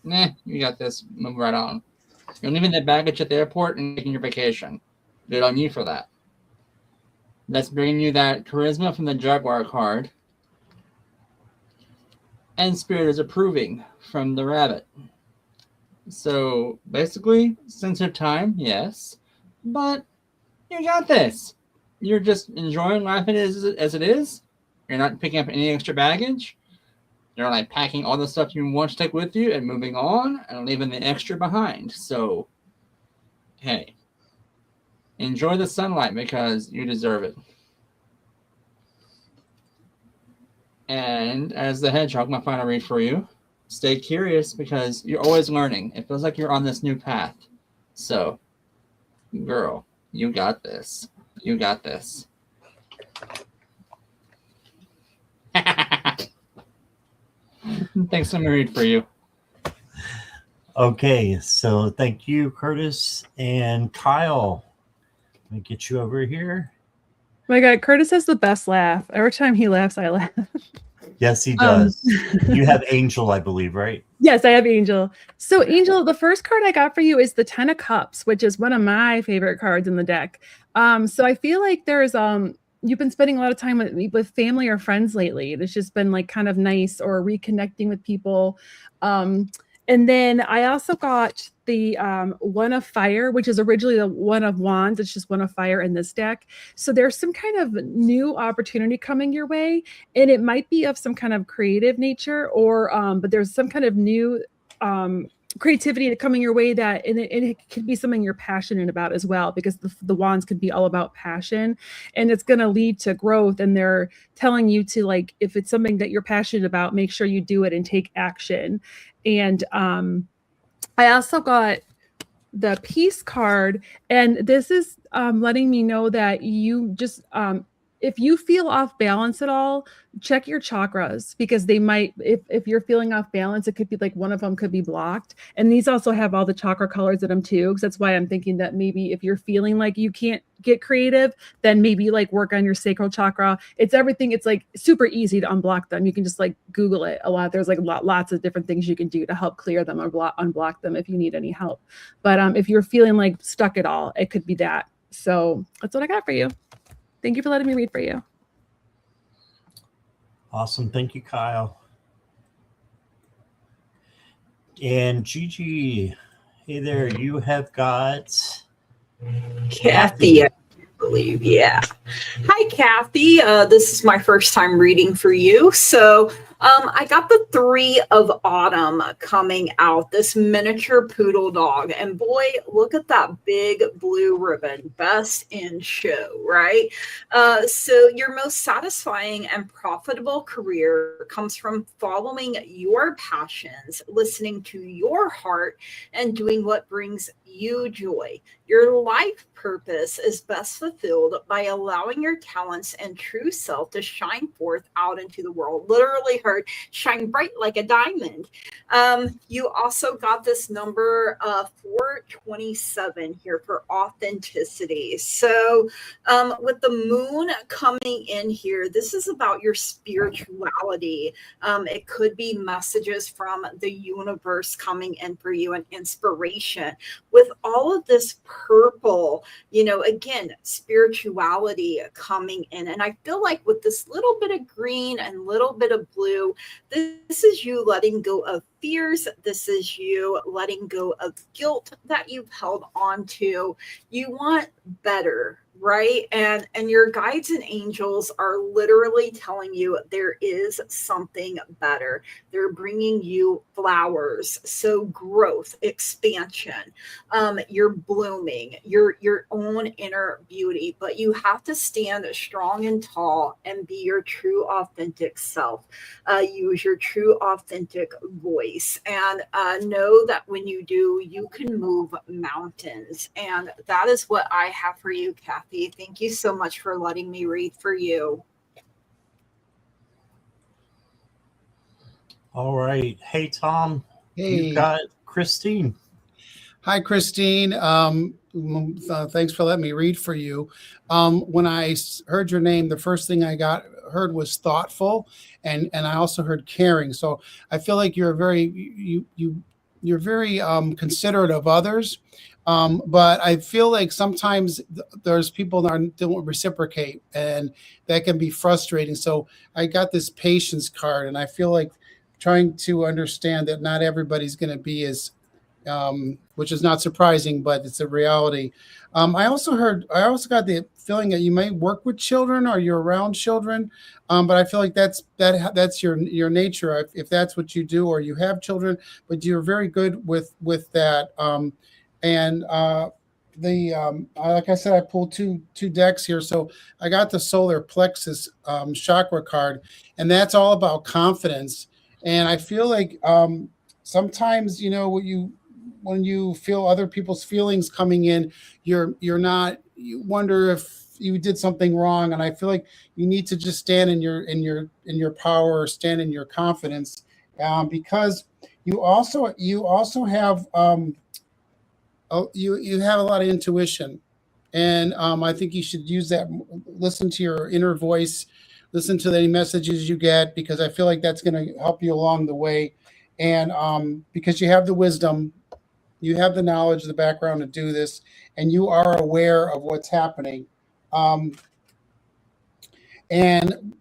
You got this. Move right on. You're leaving the baggage at the airport and taking your vacation. Good on you for that. That's bringing you that charisma from the Jaguar card. And Spirit is approving from the Rabbit. So basically, sense of time, yes. But you got this. You're just enjoying life as it is. You're not picking up any extra baggage. You're like packing all the stuff you want to take with you and moving on and leaving the extra behind. So, hey, enjoy the sunlight because you deserve it. And as the hedgehog, my final read for you, stay curious because you're always learning. It feels like you're on this new path. So, girl, you got this. You got this. Thanks, I'm read for you. Okay, so thank you, Curtis and Kyle. Let me get you over here. Oh my God, Curtis has the best laugh. Every time he laughs, I laugh. Yes, he does. You have Angel, I believe, right? Yes, I have Angel. So Angel, the first card I got for you is the 10 of Cups, which is one of my favorite cards in the deck. So I feel like there's you've been spending a lot of time with family or friends lately. It's just been like kind of nice, or reconnecting with people. And then I also got the One of Fire, which is originally the One of Wands. It's just One of Fire in this deck. So there's some kind of new opportunity coming your way, and it might be of some kind of creative nature, or but there's some kind of new creativity coming your way that, and it could be something you're passionate about as well, because the wands could be all about passion, and it's going to lead to growth. And they're telling you to, like, if it's something that you're passionate about, make sure you do it and take action. And I also got the Peace card, and this is letting me know that you just if you feel off balance at all, check your chakras, because they might, if you're feeling off balance, it could be like one of them could be blocked. And these also have all the chakra colors in them too. Because that's why I'm thinking that maybe if you're feeling like you can't get creative, then maybe like work on your sacral chakra. It's everything. It's like super easy to unblock them. You can just like Google it a lot. There's like lots of different things you can do to help clear them or unblock them if you need any help. But if you're feeling like stuck at all, it could be that. So that's what I got for you. Thank you for letting me read for you. Awesome. Thank you, Kyle. And Gigi, hey there. You have got Kathy, I believe. Yeah. Hi, Kathy. This is my first time reading for you. So I got the 3 of Autumn coming out, this miniature poodle dog. And boy, look at that big blue ribbon. Best in show, right? So your most satisfying and profitable career comes from following your passions, listening to your heart, and doing what brings you joy. Your life purpose is best fulfilled by allowing your talents and true self to shine forth out into the world. Literally heard shine bright like a diamond. You also got this number 427 here for authenticity. So with the moon coming in here, this is about your spirituality. It could be messages from the universe coming in for you and inspiration. With all of this purple, again, spirituality coming in. And I feel like with this little bit of green and little bit of blue, this is you letting go of fears. This is you letting go of guilt that you've held on to. You want better, right? And your guides and angels are literally telling you there is something better. They're bringing you flowers. So growth, expansion, you're blooming, your own inner beauty, but you have to stand strong and tall and be your true authentic self. Use your true authentic voice, and know that when you do, you can move mountains. And that is what I have for you, Kathy. Thank you so much for letting me read for you. All right. Hey, Tom. Hey. You've got Christine. Hi, Christine. Thanks for letting me read for you. When I heard your name, the first thing I heard was thoughtful, and I also heard caring. So I feel like you're very considerate of others. But I feel like sometimes there's people that don't reciprocate, and that can be frustrating. So I got this patience card, and I feel like trying to understand that not everybody's going to be as which is not surprising, but it's a reality. I also got the feeling that you may work with children or you're around children, but I feel like that's your nature if that's what you do, or you have children, but you're very good with that. Like I said, I pulled two decks here, so I got the solar plexus chakra card, and that's all about confidence. And I feel like sometimes when you feel other people's feelings coming in, you wonder if you did something wrong. And I feel like you need to just stand in your power, or stand in your confidence, because you also have you have a lot of intuition, and I think you should use that. Listen to your inner voice, listen to any messages you get, because I feel like that's going to help you along the way. And because you have the wisdom, you have the knowledge, the background to do this, and you are aware of what's happening. And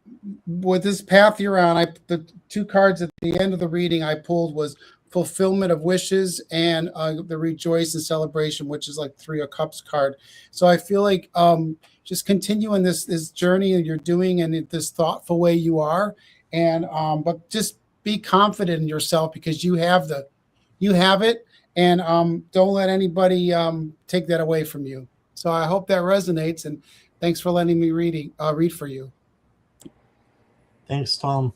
with this path you're on, the two cards at the end of the reading I pulled was fulfillment of wishes and the rejoice and celebration, which is like 3 of Cups card. So I feel like just continue in this journey that you're doing, and in this thoughtful way you are, and but just be confident in yourself, because you have it, and don't let anybody take that away from you. So I hope that resonates, and thanks for letting me read for you. Thanks, Tom.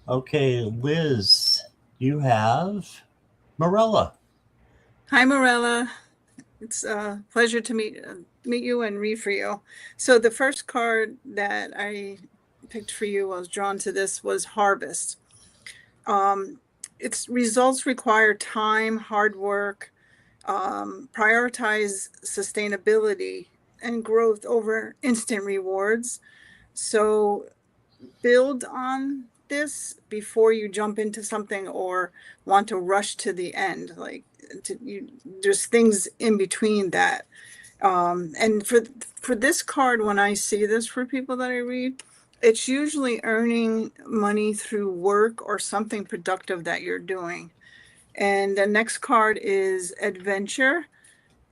Okay, Liz, you have Morella. Hi, Morella. It's a pleasure to meet you and read for you. So the first card that I picked for you, I was drawn to this, was Harvest. Its results require time, hard work, prioritize sustainability and growth over instant rewards. So build on this before you jump into something or want to rush to the end. There's things in between that. And for this card, when I see this for people that I read, it's usually earning money through work or something productive that you're doing. And the next card is Adventure,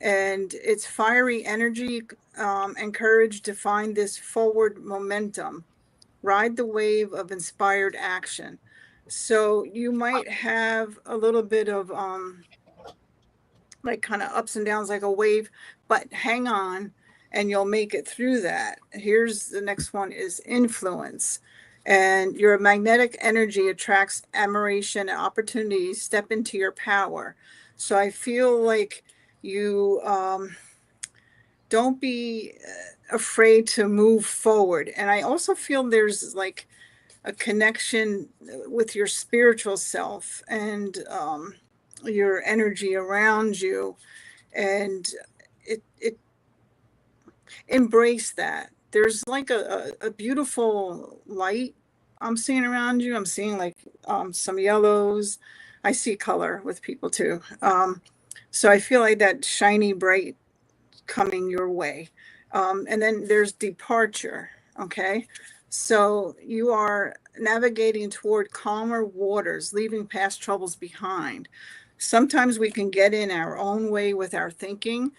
and it's fiery energy, encouraged to find this forward momentum. Ride the wave of inspired action. So you might have a little bit of kind of ups and downs like a wave, but hang on and you'll make it through that. Here's the next one, is Influence. And your magnetic energy attracts admiration and opportunities. Step into your power. So I feel like You don't be afraid to move forward. And I also feel there's like a connection with your spiritual self and your energy around you, and it embrace that. There's like a beautiful light I'm seeing around you. I'm seeing like some yellows. I see color with people too. So I feel like that shiny, bright coming your way. And then there's departure. Okay. So you are navigating toward calmer waters, leaving past troubles behind. Sometimes we can get in our own way with our thinking,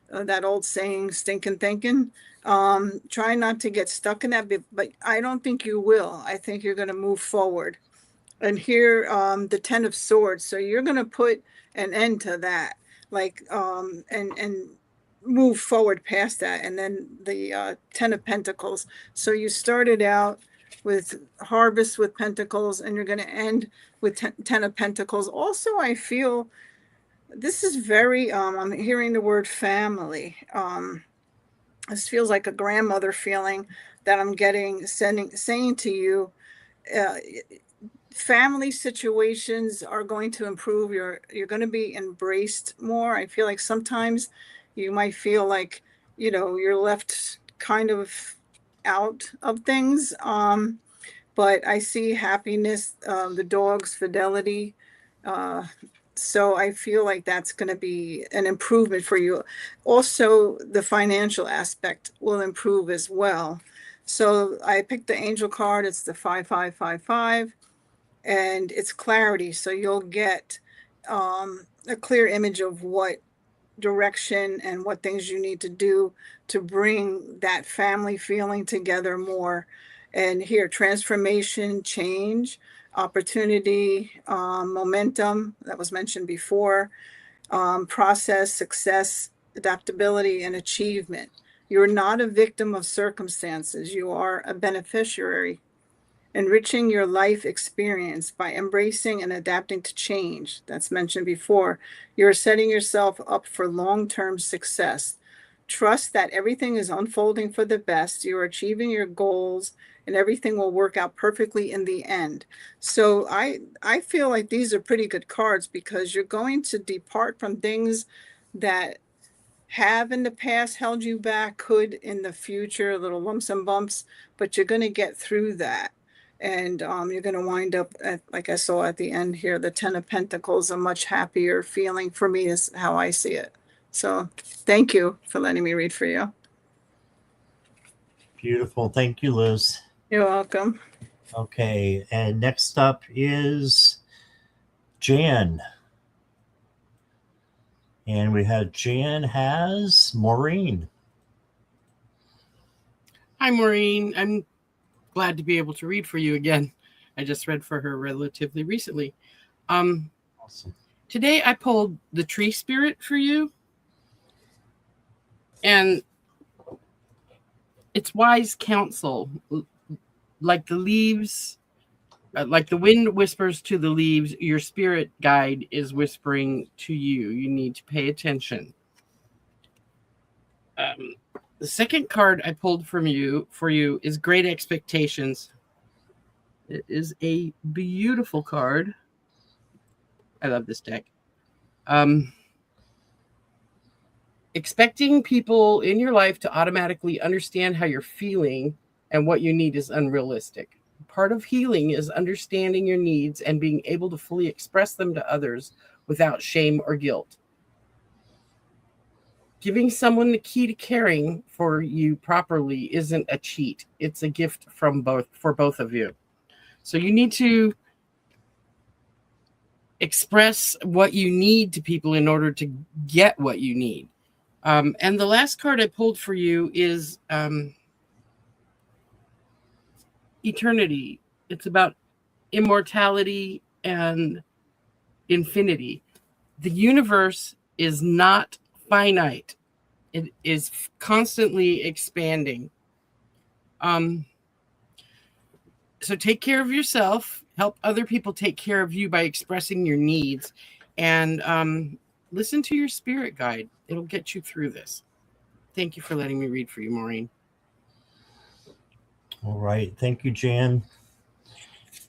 that old saying, stinking thinking. Try not to get stuck in that, but I don't think you will. I think you're going to move forward. And here, the 10 of Swords. So you're going to put an end to that, like, and move forward past that. And then the 10 of Pentacles. So you started out with Harvest with Pentacles, and you're going to end with 10 of Pentacles. Also, I feel this is very, I'm hearing the word family. This feels like a grandmother feeling that I'm getting, saying to you, uh, family situations are going to improve. You're going to be embraced more. I feel like sometimes you might feel like, you're left kind of out of things. But I see happiness, the dog's fidelity. So I feel like that's going to be an improvement for you. Also, the financial aspect will improve as well. So I picked the angel card. It's the 5555, and it's clarity. So you'll get a clear image of what direction and what things you need to do to bring that family feeling together more. And here, transformation, change, opportunity, momentum that was mentioned before, process, success, adaptability, and achievement. You're not a victim of circumstances. You are a beneficiary, enriching your life experience by embracing and adapting to change. That's mentioned before. You're setting yourself up for long-term success. Trust that everything is unfolding for the best. You're achieving your goals, and everything will work out perfectly in the end. So I feel like these are pretty good cards, because you're going to depart from things that have in the past held you back, could in the future, little lumps and bumps, but you're going to get through that. And you're going to wind up at, like I saw at the end here, the 10 of Pentacles, a much happier feeling. For me, is how I see it. So thank you for letting me read for you. Beautiful. Thank you, Liz. You're welcome. Okay, and next up is Jan. And we have Jan has Maureen. Hi, Maureen. I'm glad to be able to read for you again. I just read for her relatively recently. Awesome. Today I pulled the tree spirit for you. And it's wise counsel. Like the leaves, like the wind whispers to the leaves, your spirit guide is whispering to you. You need to pay attention. The second card I pulled for you is Great Expectations. It is a beautiful card. I love this deck. Expecting people in your life to automatically understand how you're feeling and what you need is unrealistic. Part of healing is understanding your needs and being able to fully express them to others without shame or guilt. Giving someone the key to caring for you properly isn't a cheat. It's a gift for both of you. So you need to express what you need to people in order to get what you need. And the last card I pulled for you is Eternity. It's about immortality and infinity. The universe is not finite. It is constantly expanding. So take care of yourself. Help other people take care of you by expressing your needs. And listen to your spirit guide. It'll get you through this. Thank you for letting me read for you, Maureen. All right. Thank you, Jan.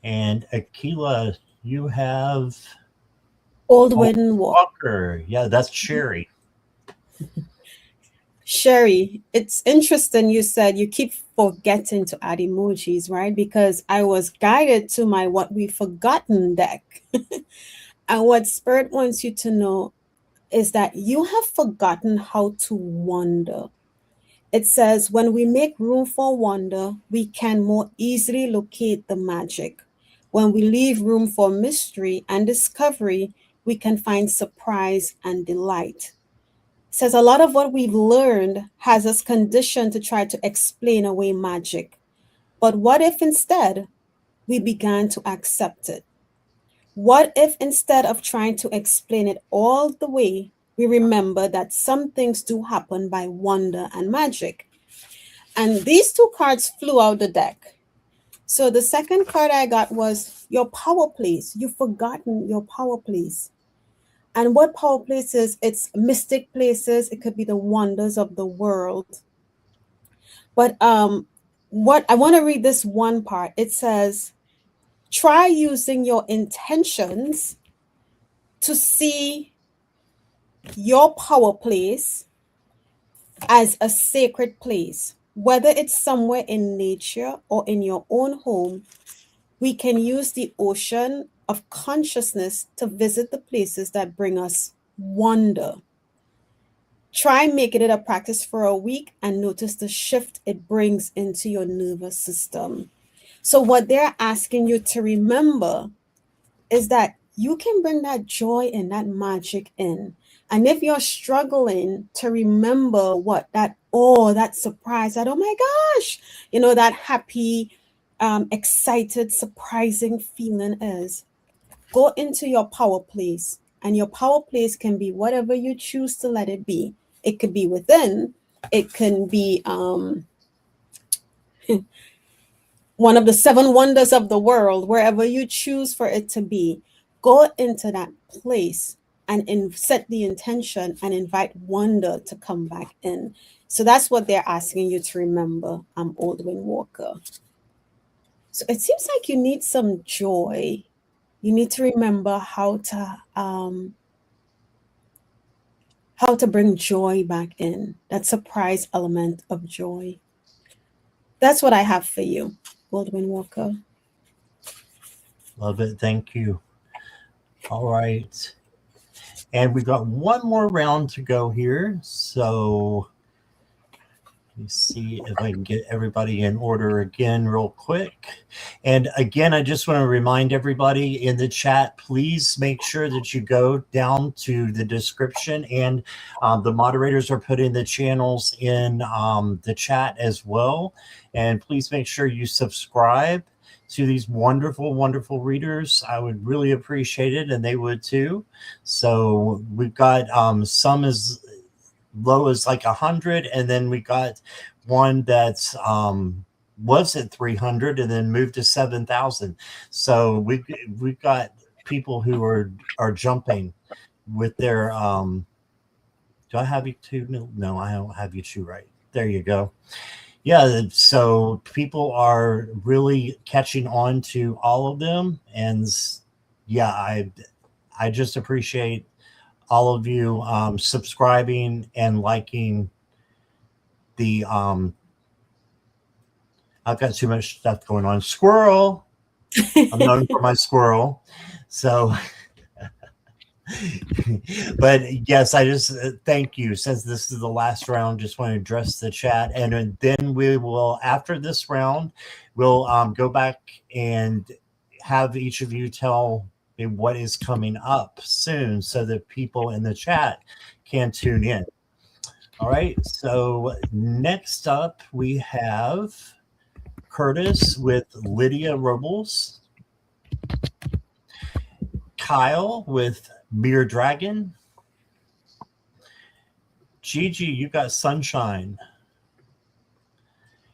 And Akila, you have Old Wooden Walk. Walker. Yeah, that's Sherry. Sherry, it's interesting you said you keep forgetting to add emojis, right? Because I was guided to my What We've Forgotten deck. And what Spirit wants you to know is that you have forgotten how to wonder. It says, when we make room for wonder, we can more easily locate the magic. When we leave room for mystery and discovery, we can find surprise and delight. It says a lot of what we've learned has us conditioned to try to explain away magic. But what if instead we began to accept it? What if instead of trying to explain it all the way, we remember that some things do happen by wonder and magic? And these two cards flew out the deck. So the second card I got was your power place. You've forgotten your power place. And what power place is, it's mystic places. It could be the wonders of the world. But what I want to read this one part. It says, try using your intentions to see your power place as a sacred place, whether it's somewhere in nature or in your own home. We can use the ocean of consciousness to visit the places that bring us wonder. Try making it a practice for a week and notice the shift it brings into your nervous system. So what they're asking you to remember is that you can bring that joy and that magic in. And if you're struggling to remember what that surprise, that, oh my gosh, that happy, excited, surprising feeling is, go into your power place. And your power place can be whatever you choose to let it be. It could be within. It can be one of the 7 wonders of the world, wherever you choose for it to be. Go into that place and set the intention and invite wonder to come back in. So that's what they're asking you to remember, Old Wind Walker. So it seems like you need some joy. You need to remember how to bring joy back in, that surprise element of joy. That's what I have for you, Old Wind Walker. Love it. Thank you. All right. And we got one more round to go here. So let me see if I can get everybody in order again real quick. And again, I just want to remind everybody in the chat, please make sure that you go down to the description, and the moderators are putting the channels in the chat as well. And please make sure you subscribe to these wonderful, wonderful readers. I would really appreciate it, and they would too. So we've got some as low as like 100, and then we got one that's was at 300 and then moved to 7,000. So we've got people who are jumping with their do I have you two? No, I don't have you two right. There you go. Yeah, so people are really catching on to all of them, and yeah, I just appreciate all of you subscribing and liking the I've got too much stuff going on. Squirrel. I'm known for my squirrel. So but yes, I just thank you. Since this is the last round, just want to address the chat, and then we will, after this round, we'll go back and have each of you tell me what is coming up soon, so that people in the chat can tune in. All right. So next up, we have Curtis with Lydia Robles, Kyle with Beer Dragon, Gigi, you got Sunshine,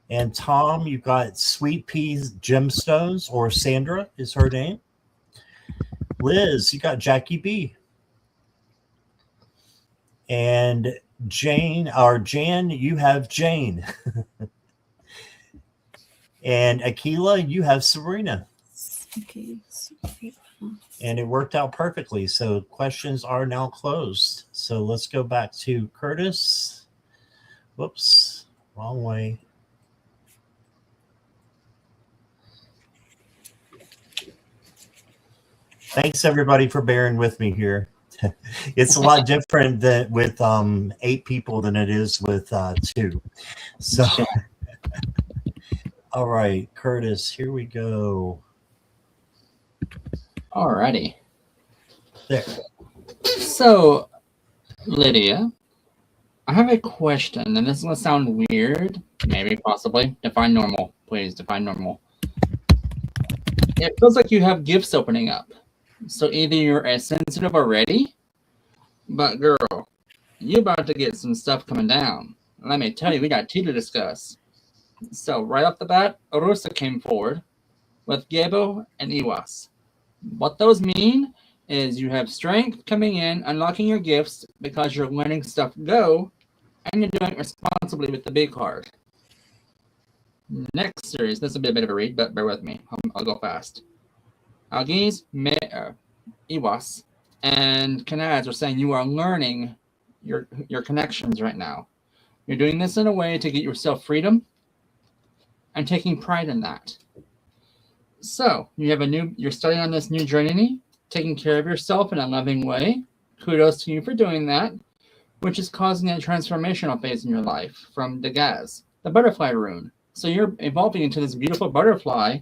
and Tom, you got Sweet Peas Gemstones, or Sandra is her name. Liz, you got Jackie B. And Jan, you have Jane. And Akila, you have Sabrina. Okay. And it worked out perfectly. So questions are now closed. So let's go back to Curtis. Whoops, wrong way. Thanks everybody for bearing with me here. It's a lot different than with 8 people than it is with 2. So, all right, Curtis, here we go. Alrighty. There. So, Lydia, I have a question, and this is going to sound weird, maybe, possibly. Define normal, please. Define normal. It feels like you have gifts opening up. So either you're as sensitive already, but girl, you about to get some stuff coming down. Let me tell you, we got tea to discuss. So right off the bat, Arusa came forward with Gebo and Iwas. What those mean is you have strength coming in, unlocking your gifts because you're letting stuff go, and you're doing it responsibly with the big card. Next series, this will be a bit of a read, but bear with me. I'll go fast. Algiz, Iwas, and Kanaz are saying you are learning your connections right now. You're doing this in a way to get yourself freedom and taking pride in that. So you have you're starting on this new journey, taking care of yourself in a loving way. Kudos to you for doing that, which is causing a transformational phase in your life from Dagaz, the butterfly rune. So you're evolving into this beautiful butterfly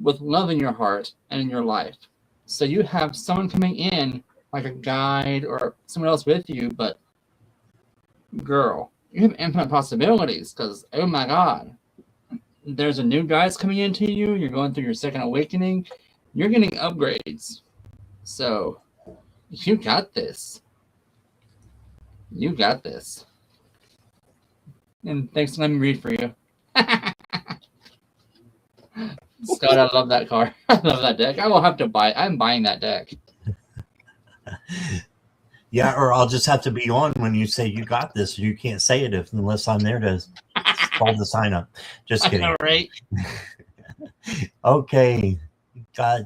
with love in your heart and in your life. So you have someone coming in like a guide or someone else with you, but girl, you have infinite possibilities because, oh my God, there's a new guys coming into you. You're going through your second awakening. You're getting upgrades. So you got this. You got this. And thanks for letting me read for you. Scott, I love that card. I love that deck. I will have to buy it. I'm buying that deck. Yeah, or I'll just have to be on when you say you got this. You can't say it unless I'm there to hold the sign up. Just kidding. I know, right? Okay. Got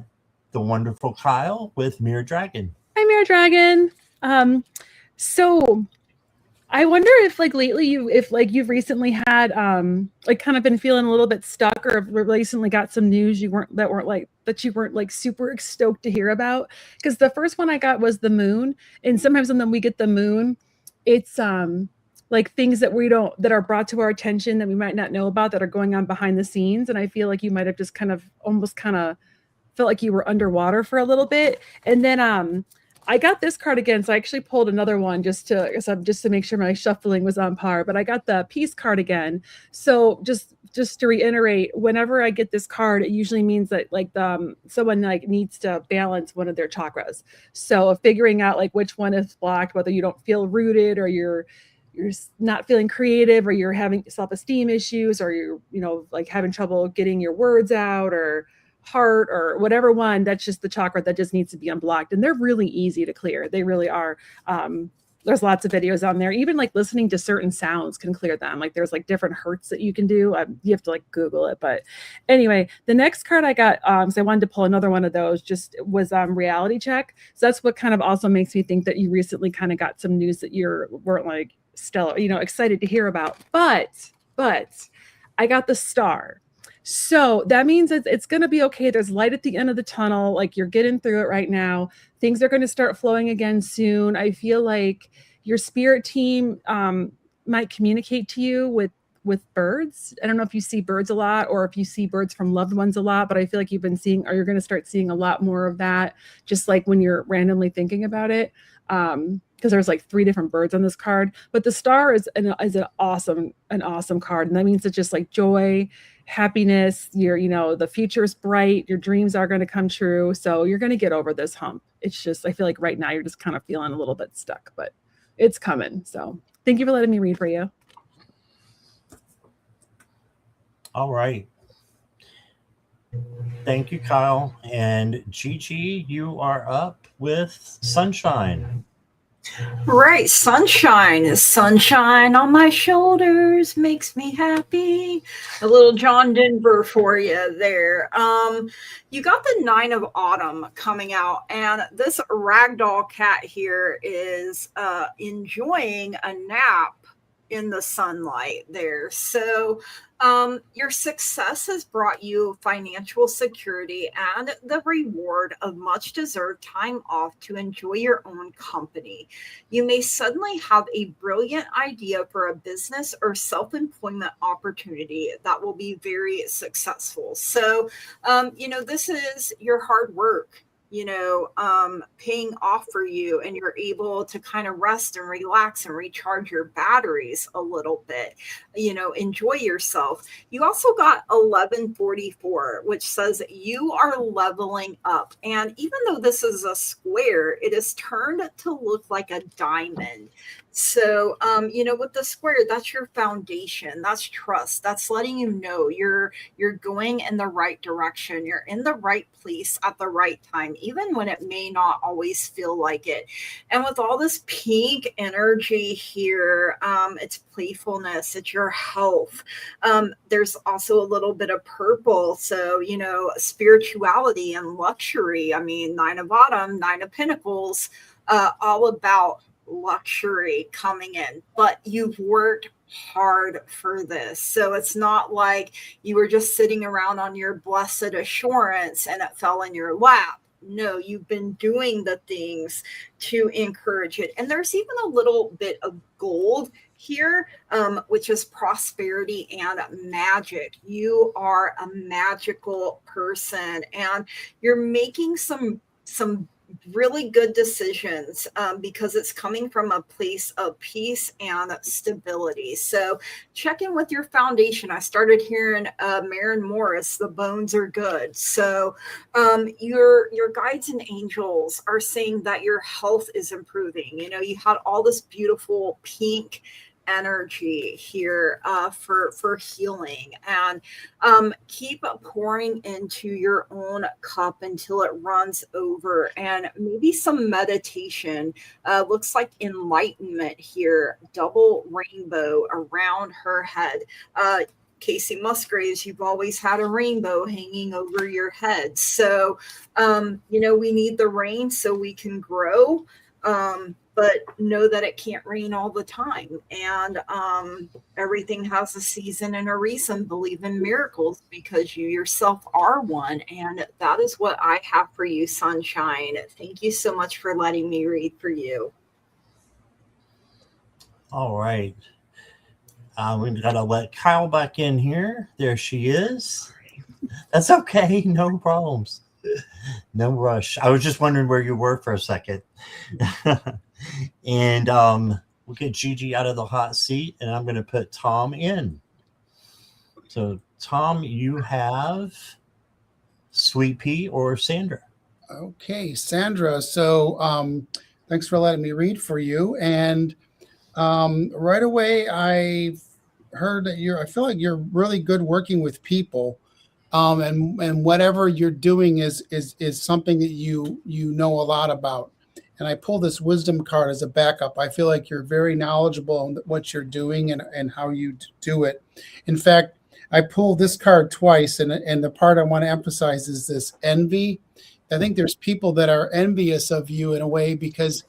the wonderful Kyle with Mirror Dragon. Hi, Mirror Dragon. So I wonder if lately you've recently had kind of been feeling a little bit stuck, or recently got some news you weren't super stoked to hear about. Because the first one I got was the moon, and sometimes when we get the moon, it's things that are brought to our attention that we might not know about that are going on behind the scenes. And I feel like you might have just kind of felt like you were underwater for a little bit. And then I got this card again, so I actually pulled another one just to make sure my shuffling was on par. But I got the peace card again. So just to reiterate, whenever I get this card, it usually means that someone needs to balance one of their chakras. So figuring out which one is blocked, whether you don't feel rooted, or you're not feeling creative, or you're having self-esteem issues, or you're having trouble getting your words out, or heart, or whatever one, that's just the chakra that just needs to be unblocked. And they're really easy to clear. They really are. There's lots of videos on there. Even listening to certain sounds can clear them. There's different hertz that you can do. You have to Google it. But anyway, the next card I got, so I wanted to pull another one of those, just was reality check. So that's what kind of also makes me think that you recently kind of got some news that weren't stellar, excited to hear about. But I got the star. So that means it's going to be okay. There's light at the end of the tunnel. You're getting through it right now. Things are going to start flowing again soon. I feel like your spirit team might communicate to you with birds. I don't know if you see birds a lot, or if you see birds from loved ones a lot, but I feel like you've been seeing, or you're going to start seeing a lot more of that, just when you're randomly thinking about it. Because there's 3 different birds on this card. But the star is an awesome card. And that means it's just joy, happiness, the future is bright, your dreams are going to come true. So you're going to get over this hump. It's just, I feel like right now you're just kind of feeling a little bit stuck, but it's coming. So thank you for letting me read for you. All right. Thank you, Kyle. And Gigi, you are up with Sunshine. Right, sunshine. Sunshine on my shoulders makes me happy. A little John Denver for you there. You got the Nine of Autumn coming out, and this ragdoll cat here is enjoying a nap in the sunlight there. So your success has brought you financial security and the reward of much deserved time off to enjoy your own company. You may suddenly have a brilliant idea for a business or self employment opportunity that will be very successful. So, this is your hard work. Paying off for you, and you're able to kind of rest and relax and recharge your batteries a little bit, enjoy yourself. You also got 1144, which says you are leveling up. And even though this is a square, it is turned to look like a diamond. So, with the square, that's your foundation. That's trust. That's letting you know you're going in the right direction. You're in the right place at the right time, even when it may not always feel like it. And with all this pink energy here, it's playfulness, it's your health. There's also a little bit of purple. So, spirituality and luxury. I mean, Nine of Autumn, Nine of Pentacles, all about luxury coming in, but you've worked hard for this. So it's not like you were just sitting around on your blessed assurance and it fell in your lap. No, you've been doing the things to encourage it. And there's even a little bit of gold here, which is prosperity and magic. You are a magical person, and you're making some really good decisions because it's coming from a place of peace and stability. So check in with your foundation. I started hearing Maren Morris, the bones are good. So your guides and angels are saying that your health is improving. You had all this beautiful pink energy here for healing, and keep pouring into your own cup until it runs over. And maybe some meditation. Looks like enlightenment here, double rainbow around her head. Casey Musgraves, you've always had a rainbow hanging over your head. So we need the rain so we can grow, but know that it can't rain all the time. And everything has a season and a reason. Believe in miracles, because you yourself are one. And that is what I have for you, Sunshine. Thank you so much for letting me read for you. All right. We've got to let Kyle back in here. There she is. That's okay. No problems. No rush. I was just wondering where you were for a second. And we'll get Gigi out of the hot seat, and I'm going to put Tom in. So, Tom, you have Sweet Pea or Sandra. Okay, Sandra. So thanks for letting me read for you. And right away, I heard that I feel like you're really good working with people. And whatever you're doing is something that you know a lot about. And I pull this wisdom card as a backup. I feel like you're very knowledgeable on what you're doing and how you do it. In fact, I pulled this card twice, and the part I want to emphasize is this envy. I think there's people that are envious of you in a way because,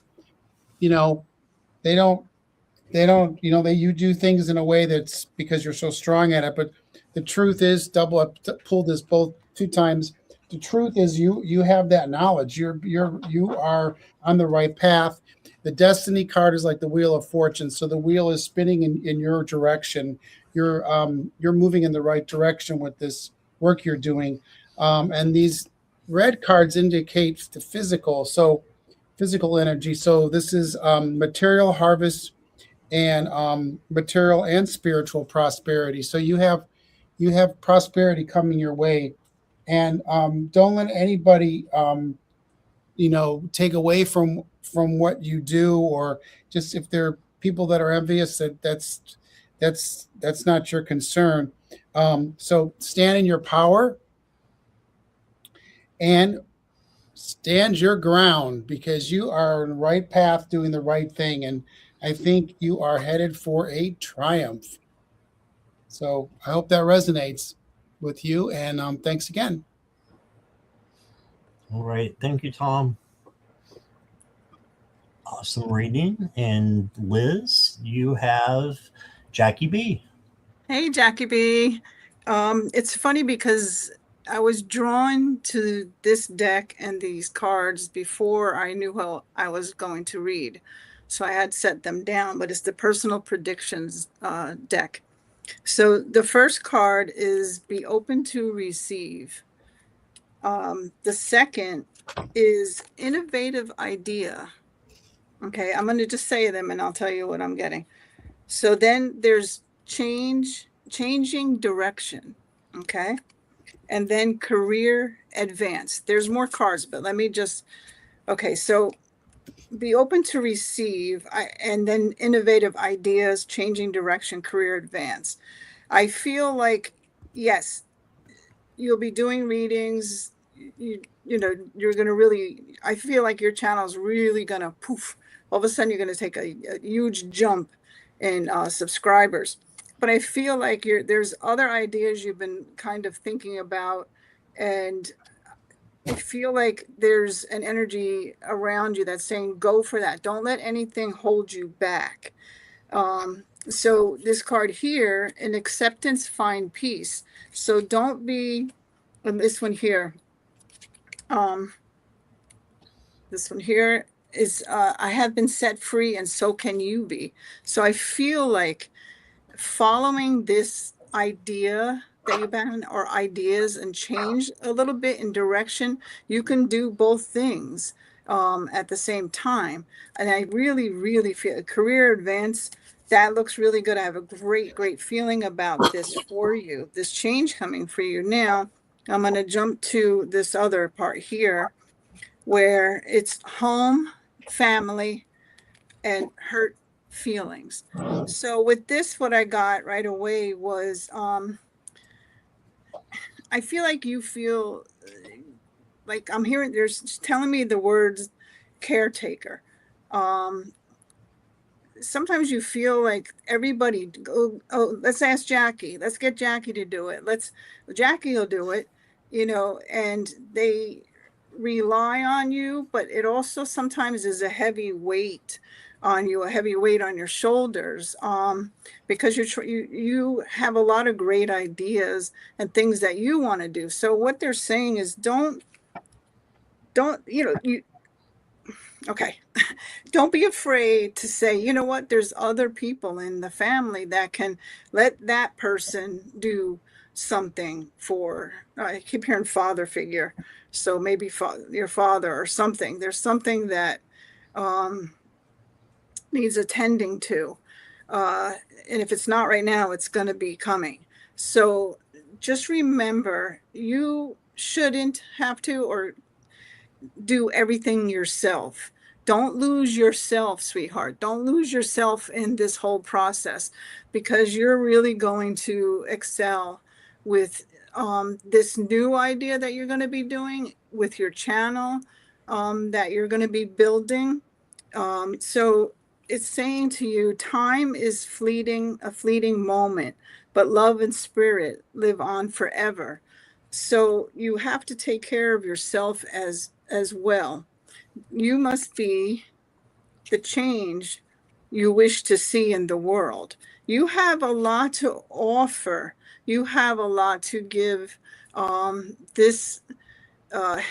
you do things in a way that's because you're so strong at it. But the truth is, pulled this both two times. The truth is you have that knowledge. You are on the right path. The destiny card is like the wheel of fortune. So the wheel is spinning in your direction. You're moving in the right direction with this work you're doing. And these red cards indicate the physical energy. So this is material harvest and material and spiritual prosperity. So you have prosperity coming your way. And don't let anybody, take away from what you do, or just if there are people that are envious, that's not your concern. So stand in your power and stand your ground, because you are on the right path doing the right thing. And I think you are headed for a triumph. So I hope that resonates with you. And thanks again. All right. Thank you, Tom. Awesome reading. And Liz, you have Jackie B. Hey, Jackie B. It's funny because I was drawn to this deck and these cards before I knew how I was going to read. So I had set them down, but it's the personal predictions deck. So the first card is be open to receive. The second is innovative idea. Okay, I'm going to just say them and I'll tell you what I'm getting. So then there's changing direction. Okay. And then career advance. There's more cards, but let me just, okay. So be open to receive, and then innovative ideas, changing direction, career advance. I feel like, yes, you'll be doing readings. You know, you're going to really, I feel like your channel is really going to poof. All of a sudden, you're going to take a huge jump in subscribers. But I feel like there's other ideas you've been kind of thinking about. And I feel like there's an energy around you that's saying, go for that. Don't let anything hold you back. So this card here, in acceptance, find peace. So don't be, and this one here, is, I have been set free and so can you be. So I feel like following this idea that you've been, or ideas, and change a little bit in direction, you can do both things at the same time. And I really, really feel a career advance. That looks really good. I have a great feeling about this for you, this change coming for you. Now, I'm going to jump to this other part here where it's home, family, and hurt feelings. So with this, what I got right away was, I feel like you feel like I'm hearing, there's telling me the words caretaker. Sometimes you feel like everybody go, oh, let's ask Jackie. Let's get Jackie to do it. Jackie will do it, you know, and they rely on you, but it also sometimes is a heavy weight on you, a heavy weight on your shoulders, because you have a lot of great ideas and things that you want to do. So what they're saying is don't, okay. Don't be afraid to say, you know what, there's other people in the family that can let that person do something for, I keep hearing father figure. So maybe your father or something. There's something that needs attending to. And if it's not right now, it's going to be coming. So just remember, you shouldn't have to or do everything yourself. Don't lose yourself, sweetheart. Don't lose yourself in this whole process, because you're really going to excel with this new idea that you're going to be doing with your channel, that you're going to be building. So it's saying to you, time is fleeting, a fleeting moment, but love and spirit live on forever. So you have to take care of yourself as well. You must be the change you wish to see in the world. You have a lot to offer. You have a lot to give the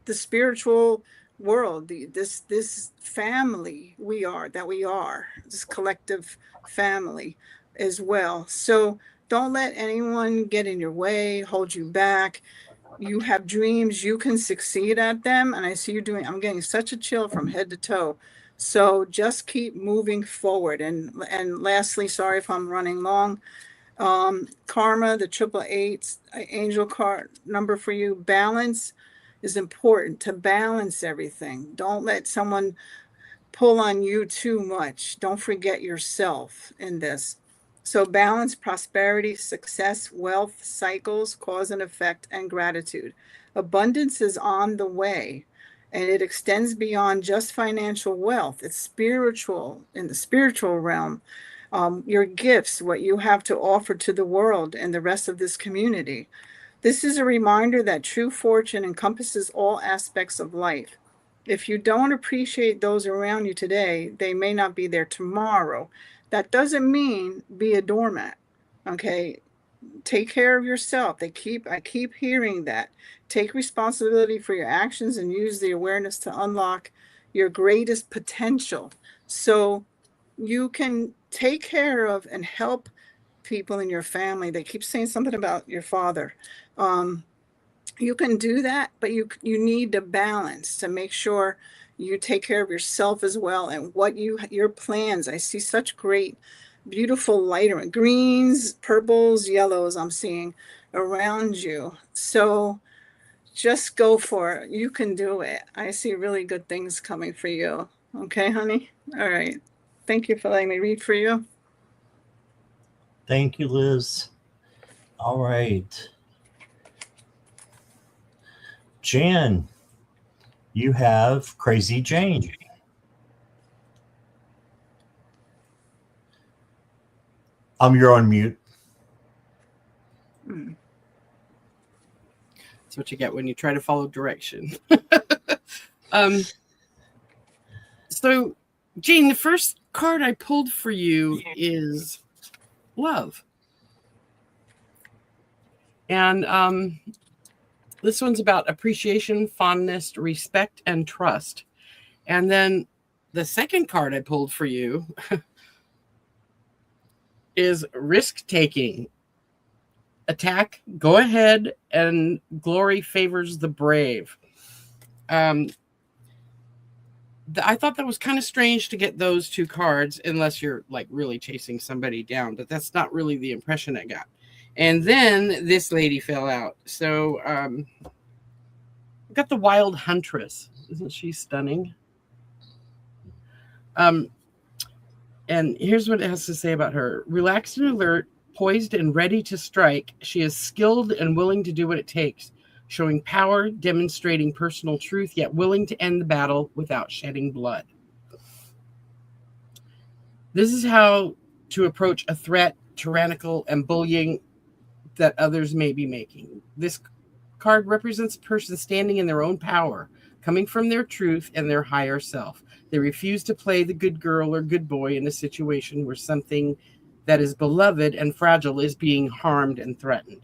spiritual world, this family we are, this collective family as well. So don't let anyone get in your way, hold you back. You have dreams, you can succeed at them. And I see you doing, I'm getting such a chill from head to toe. So just keep moving forward. And lastly, sorry if I'm running long, karma, the 888 angel card number for you. Balance is important, to balance everything. Don't let someone pull on you too much. Don't forget yourself in this. So balance, prosperity, success, wealth, cycles, cause and effect, and gratitude. Abundance is on the way, and it extends beyond just financial wealth. It's spiritual, in the spiritual realm. Your gifts, what you have to offer to the world and the rest of this community. This is a reminder that true fortune encompasses all aspects of life. If you don't appreciate those around you today, they may not be there tomorrow. That doesn't mean be a doormat. Okay. Take care of yourself. I keep hearing that. Take responsibility for your actions and use the awareness to unlock your greatest potential. So you can take care of and help people in your family. They keep saying something about your father. You can do that, but you need to balance to make sure you take care of yourself as well. And what your plans. I see such great, beautiful lighter greens, purples, yellows I'm seeing around you. So just go for it. You can do it. I see really good things coming for you. Okay, honey? All right. Thank you for letting me read for you. Thank you, Liz. All right. Jan, you have Crazy Jane. You're on mute. That's what you get when you try to follow direction. So, Jane, the first card I pulled for you is love. And this one's about appreciation, fondness, respect, and trust. And then the second card I pulled for you is risk-taking. Attack, go ahead, and glory favors the brave. I thought that was kind of strange to get those two cards unless you're like really chasing somebody down, but that's not really the impression I got. And then this lady fell out. So I got the Wild Huntress. Isn't she stunning? And here's what it has to say about her. Relaxed and alert, poised and ready to strike, she is skilled and willing to do what it takes, showing power, demonstrating personal truth, yet willing to end the battle without shedding blood. This is how to approach a threat, tyrannical, and bullying that others may be making. This card represents a person standing in their own power, coming from their truth and their higher self. They refuse to play the good girl or good boy in a situation where something that is beloved and fragile is being harmed and threatened.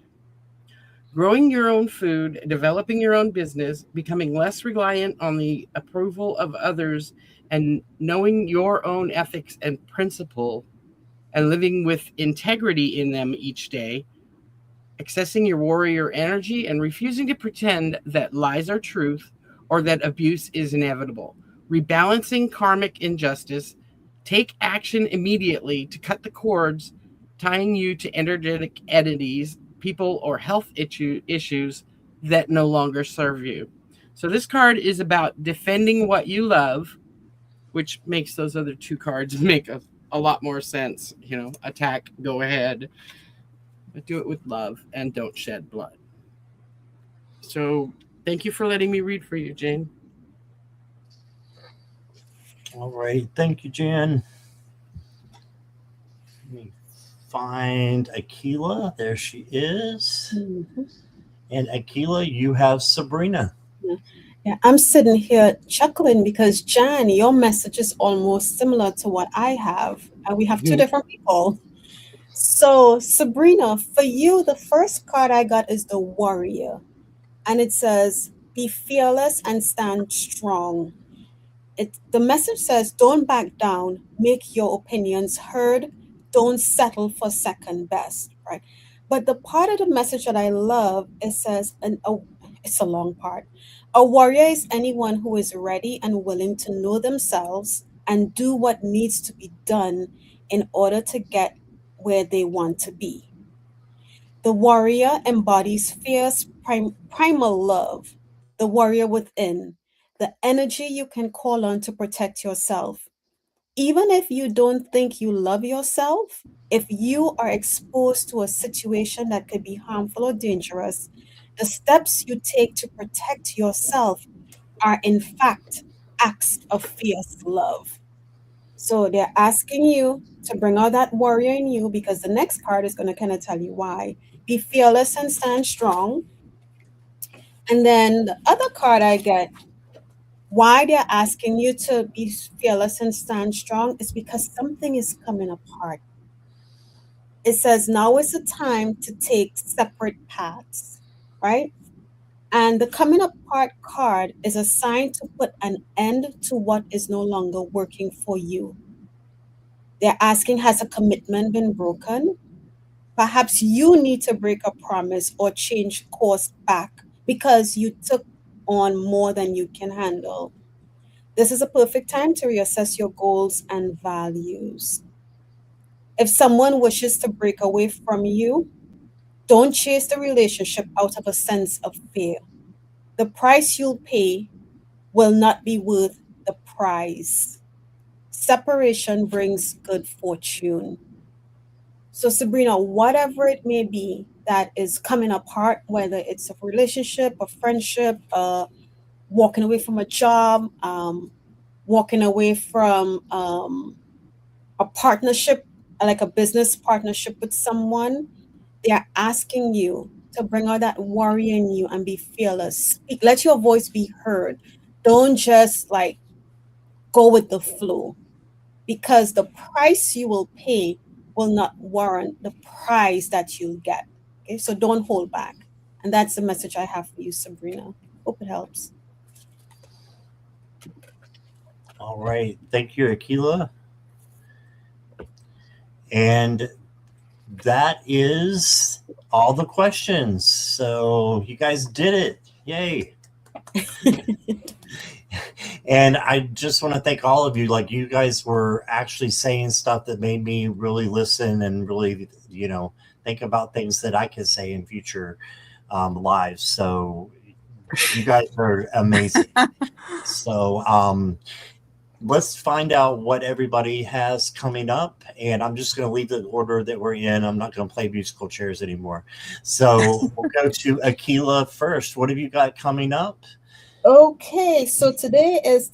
Growing your own food, developing your own business, becoming less reliant on the approval of others, and knowing your own ethics and principle, and living with integrity in them each day, accessing your warrior energy and refusing to pretend that lies are truth or that abuse is inevitable. Rebalancing karmic injustice, take action immediately to cut the cords tying you to energetic entities, people, or health issues that no longer serve you. So this card is about defending what you love, which makes those other two cards make a lot more sense. You know, attack, go ahead, but do it with love and don't shed blood. So thank you for letting me read for you, Jane. All right. Thank you, Jan. Let me find Aquila. There she is. Mhm. And Aquila, you have Sabrina. Yeah, I'm sitting here chuckling because Jan, your message is almost similar to what I have, and we have two different people. So, Sabrina, for you, the first card I got is the Warrior, and it says, "Be fearless and stand strong." The message says, "Don't back down. Make your opinions heard. Don't settle for second best." Right. But the part of the message that I love, it says, it's a long part. A warrior is anyone who is ready and willing to know themselves and do what needs to be done in order to get where they want to be. The warrior embodies fierce primal love, the warrior within, the energy you can call on to protect yourself. Even if you don't think you love yourself, if you are exposed to a situation that could be harmful or dangerous, the steps you take to protect yourself are in fact acts of fierce love. So they're asking you to bring out that warrior in you because the next card is going to kind of tell you why. Be fearless and stand strong. And then the other card I get, why they're asking you to be fearless and stand strong is because something is coming apart. It says now is the time to take separate paths, right? And the coming apart card is a sign to put an end to what is no longer working for you. They're asking, has a commitment been broken? Perhaps you need to break a promise or change course back because you took on more than you can handle. This is a perfect time to reassess your goals and values. If someone wishes to break away from you, don't chase the relationship out of a sense of fear. The price you'll pay will not be worth the prize. Separation brings good fortune. So, Sabrina, whatever it may be that is coming apart, whether it's a relationship, a friendship, walking away from a job, walking away from a partnership, like a business partnership with someone, they are asking you to bring out that warrior in you and be fearless. Speak, let your voice be heard. Don't just like go with the flow because the price you will pay will not warrant the prize that you'll get. Okay, so don't hold back. And that's the message I have for you, Sabrina. Hope it helps. All right. Thank you, Akila. And that is all the questions. So you guys did it. Yay. And I just want to thank all of you. Like, you guys were actually saying stuff that made me really listen and really, think about things that I could say in future lives. So you guys are amazing. So let's find out what everybody has coming up. And I'm just going to leave the order that we're in. I'm not going to play musical chairs anymore. So we'll go to Akila first. What have you got coming up? Okay, so today is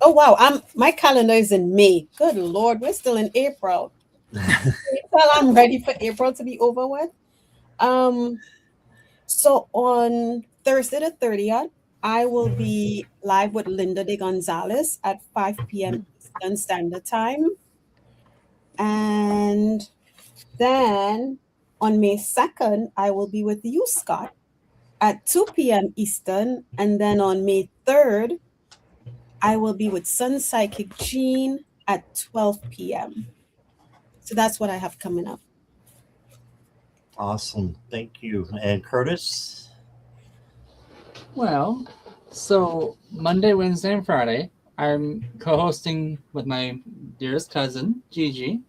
oh wow, my calendar is in May. Good Lord, we're still in April. Well, I'm ready for April to be over with. So on Thursday the 30th, I will be live with Linda de Gonzalez at 5 p.m. Eastern Standard Time. And then on May 2nd, I will be with you, Scott, at 2 p.m. Eastern. And then on May 3rd, I will be with Sun Psychic Jean at 12 p.m. So that's what I have coming up. Awesome. Thank you. And Curtis? Well, so Monday, Wednesday, and Friday, I'm co-hosting with my dearest cousin, Gigi,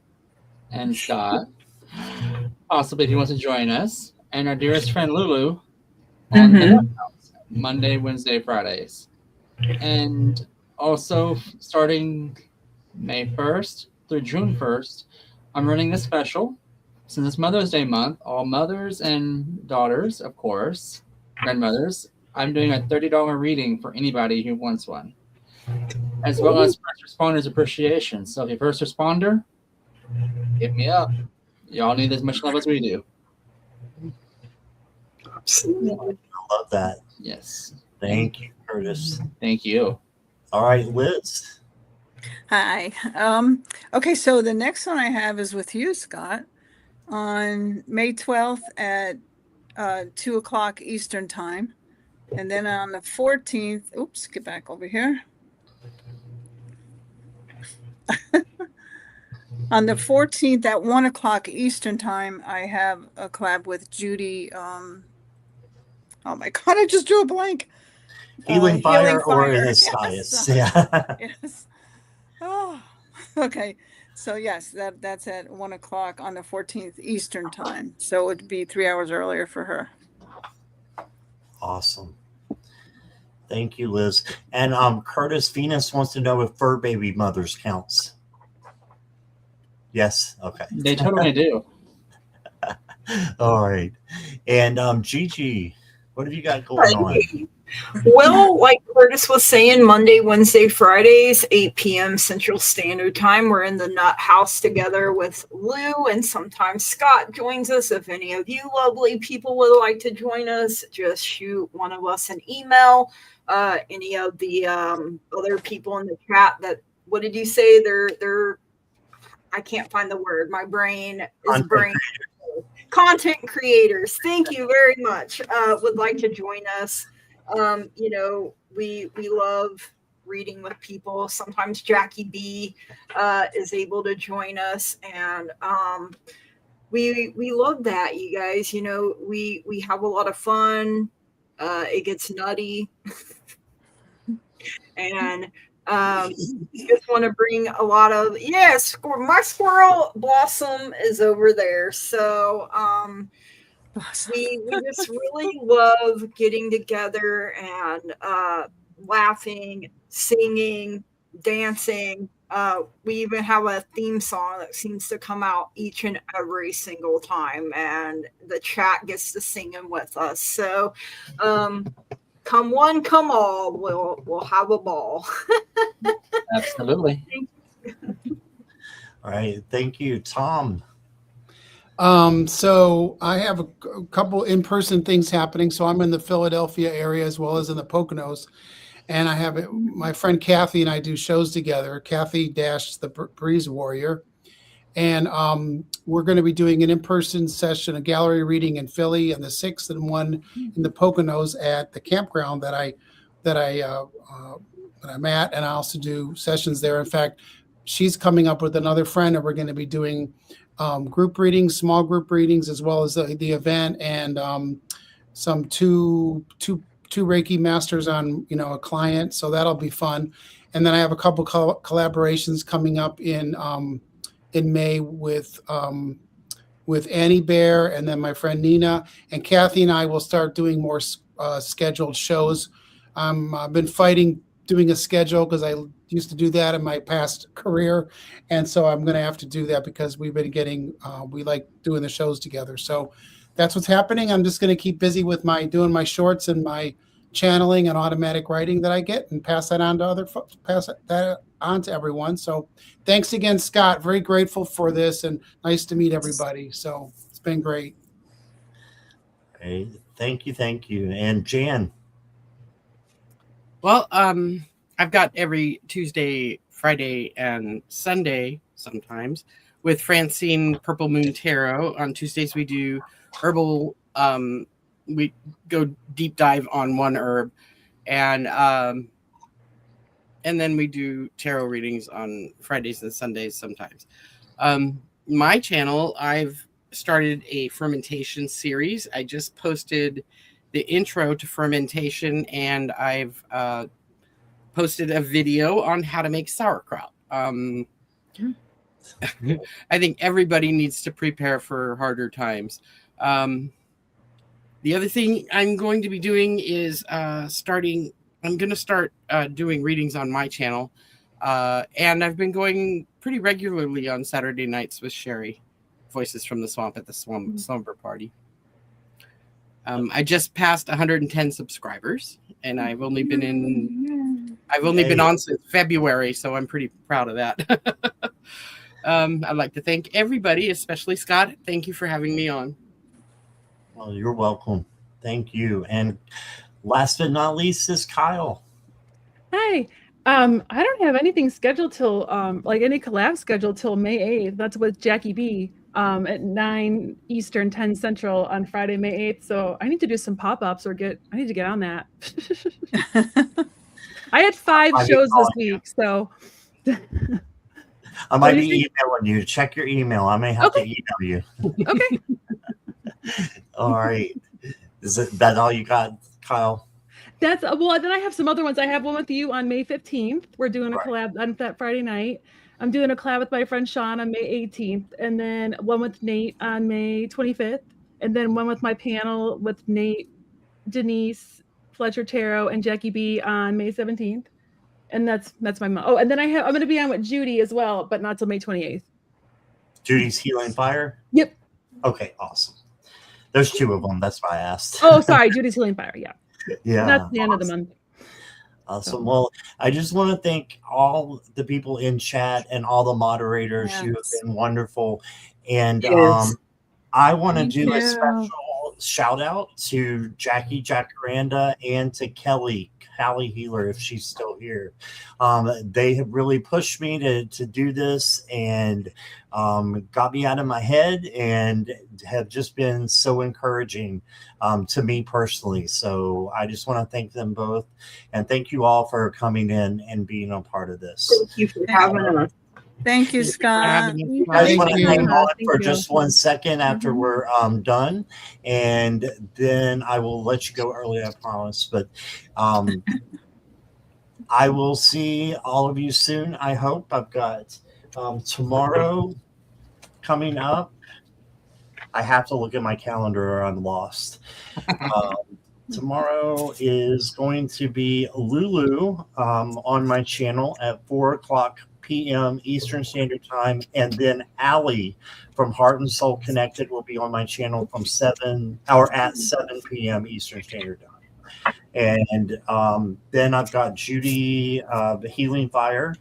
and Scott. Possibly if he wants to join us. And our dearest friend, Lulu, on the house, Monday, Wednesday, Fridays. And also, starting May 1st through June 1st, I'm running a special. Since it's Mother's Day month, all mothers and daughters, of course, grandmothers, I'm doing a $30 reading for anybody who wants one, as well as first responders appreciation. So if you're first responder, hit me up. Y'all need as much love as we do. Absolutely. I love that. Yes. Thank you, Curtis. Thank you. All right, Liz. Hi. Okay, so the next one I have is with you, Scott, on May 12th at 2 o'clock Eastern Time. And then on the 14th, oops, get back over here. On the 14th at 1 o'clock Eastern Time, I have a collab with Judy. Oh my God, I just drew a blank. Healing Fire or Fire. Osiris. Yes. Yeah. Yes. Oh, okay. So yes, that's at 1 o'clock on the 14th Eastern Time. So it would be 3 hours earlier for her. Awesome. Thank you, Liz. And Curtis Venus wants to know if fur baby mothers counts. Yes. Okay. They totally do. All right. And Gigi, what have you got going on? Well, like Curtis was saying, Monday, Wednesday, Fridays, 8 p.m. Central Standard Time. We're in the Nut House together with Lou, and sometimes Scott joins us. If any of you lovely people would like to join us, just shoot one of us an email. Any of the other people in the chat that, what did you say? They're I can't find the word. My brain is brain. Content creators. Thank you very much. Would like to join us. You know, we love reading with people. Sometimes Jackie B is able to join us, and we love that, you guys. You know, we have a lot of fun. It gets nutty, and just want to bring a lot of my squirrel Blossom is over there, so we just really love getting together and laughing, singing, dancing. We even have a theme song that seems to come out each and every single time, and the chat gets to singing with us. So come one, come all, we'll have a ball. Absolutely. All right. Thank you, Tom. So I have a couple in-person things happening. So I'm in the Philadelphia area as well as in the Poconos. And I have my friend Kathy and I do shows together, Kathy Dash, the Breeze Warrior. And we're going to be doing an in-person session, a gallery reading in Philly on the 6th and one in the Poconos at the campground that I'm at. And I also do sessions there. In fact, she's coming up with another friend, and we're going to be doing group readings, small group readings, as well as the event, and some two Reiki masters on, you know, a client. So that'll be fun. And then I have a couple collaborations coming up in May with Annie Bear, and then my friend Nina, and Kathy and I will start doing more scheduled shows. I've been fighting doing a schedule because I used to do that in my past career, and so I'm going to have to do that because we've been getting we like doing the shows together. So that's what's happening. I'm just going to keep busy with doing my shorts and my channeling and automatic writing that I get, and pass that on to everyone. So thanks again, Scott. Very grateful for this, and nice to meet everybody. So it's been great. Hey, thank you. And Jan. Well, I've got every Tuesday, Friday, and Sunday sometimes with Francine Purple Moon Tarot. On Tuesdays we do herbal. We go deep dive on one herb, and then we do tarot readings on Fridays and Sundays sometimes. My channel, I've started a fermentation series. I just posted the intro to fermentation, and I've posted a video on how to make sauerkraut. I think everybody needs to prepare for harder times. The other thing I'm going to be doing is I'm going to start doing readings on my channel. And I've been going pretty regularly on Saturday nights with Sherry, Voices from the Swamp at the Slumber Party. I just passed 110 subscribers, and I've only been on since February, so I'm pretty proud of that. I'd like to thank everybody, especially Scott. Thank you for having me on. Well, you're welcome. Thank you. And last but not least is Kyle. Hi. I don't have anything scheduled till like any collab scheduled till May 8th. That's with Jackie B at 9 Eastern, 10 Central on Friday, May 8th. So I need to do some pop-ups I need to get on that. I had 5 shows this week, so I might be emailing you. Check your email. I may have to email you. Okay. All right. Is that all you got, Kyle? That's well. Then I have some other ones. I have one with you on May 15th. We're doing a collab on that Friday night. I'm doing a collab with my friend Sean on May 18th, and then one with Nate on May 25th, and then one with my panel with Nate, Denise, Fletcher Tarot, and Jackie B on May 17th. And that's my mom. Oh, and then I'm going to be on with Judy as well, but not till May 28th. Judy's Healing Fire? Yep. Okay, awesome. There's 2 of them. That's why I asked. Oh, sorry. Judy's Healing Fire. Yeah. Yeah. That's the end of the month. Awesome. Well, I just want to thank all the people in chat and all the moderators. Yes. You have been wonderful. And Yes. I want to Thank do a you. special shout out to Jackie Jacaranda and to Callie Healer, if she's still here. They have really pushed me to do this and got me out of my head and have just been so encouraging to me personally. So I just want to thank them both and thank you all for coming in and being a part of this. Thank you for having us. Thank you, Scott. You guys want to Thank hang you. on Thank for you. just 1 second after we're done, and then I will let you go early, I promise. But I will see all of you soon. I hope. I've got tomorrow coming up. I have to look at my calendar or I'm lost. Tomorrow is going to be Lulu on my channel at 4:00 p.m. Eastern Standard Time, and then Allie from Heart and Soul Connected will be on my channel from 7 p.m. Eastern Standard Time. And then I've got Judy, the Healing Fire,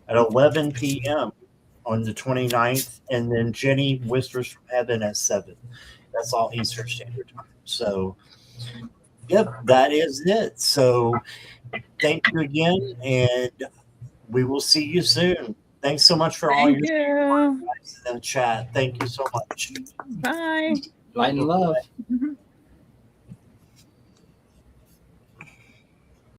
at 11 p.m. on the 29th, and then Jenny Whispers from Heaven at 7. That's all Eastern Standard Time. So, yep, that is it. So, thank you again, and we will see you soon. Thanks so much for all Thank your you. guys in the chat. Thank you so much. Bye. Light and love. Mhm.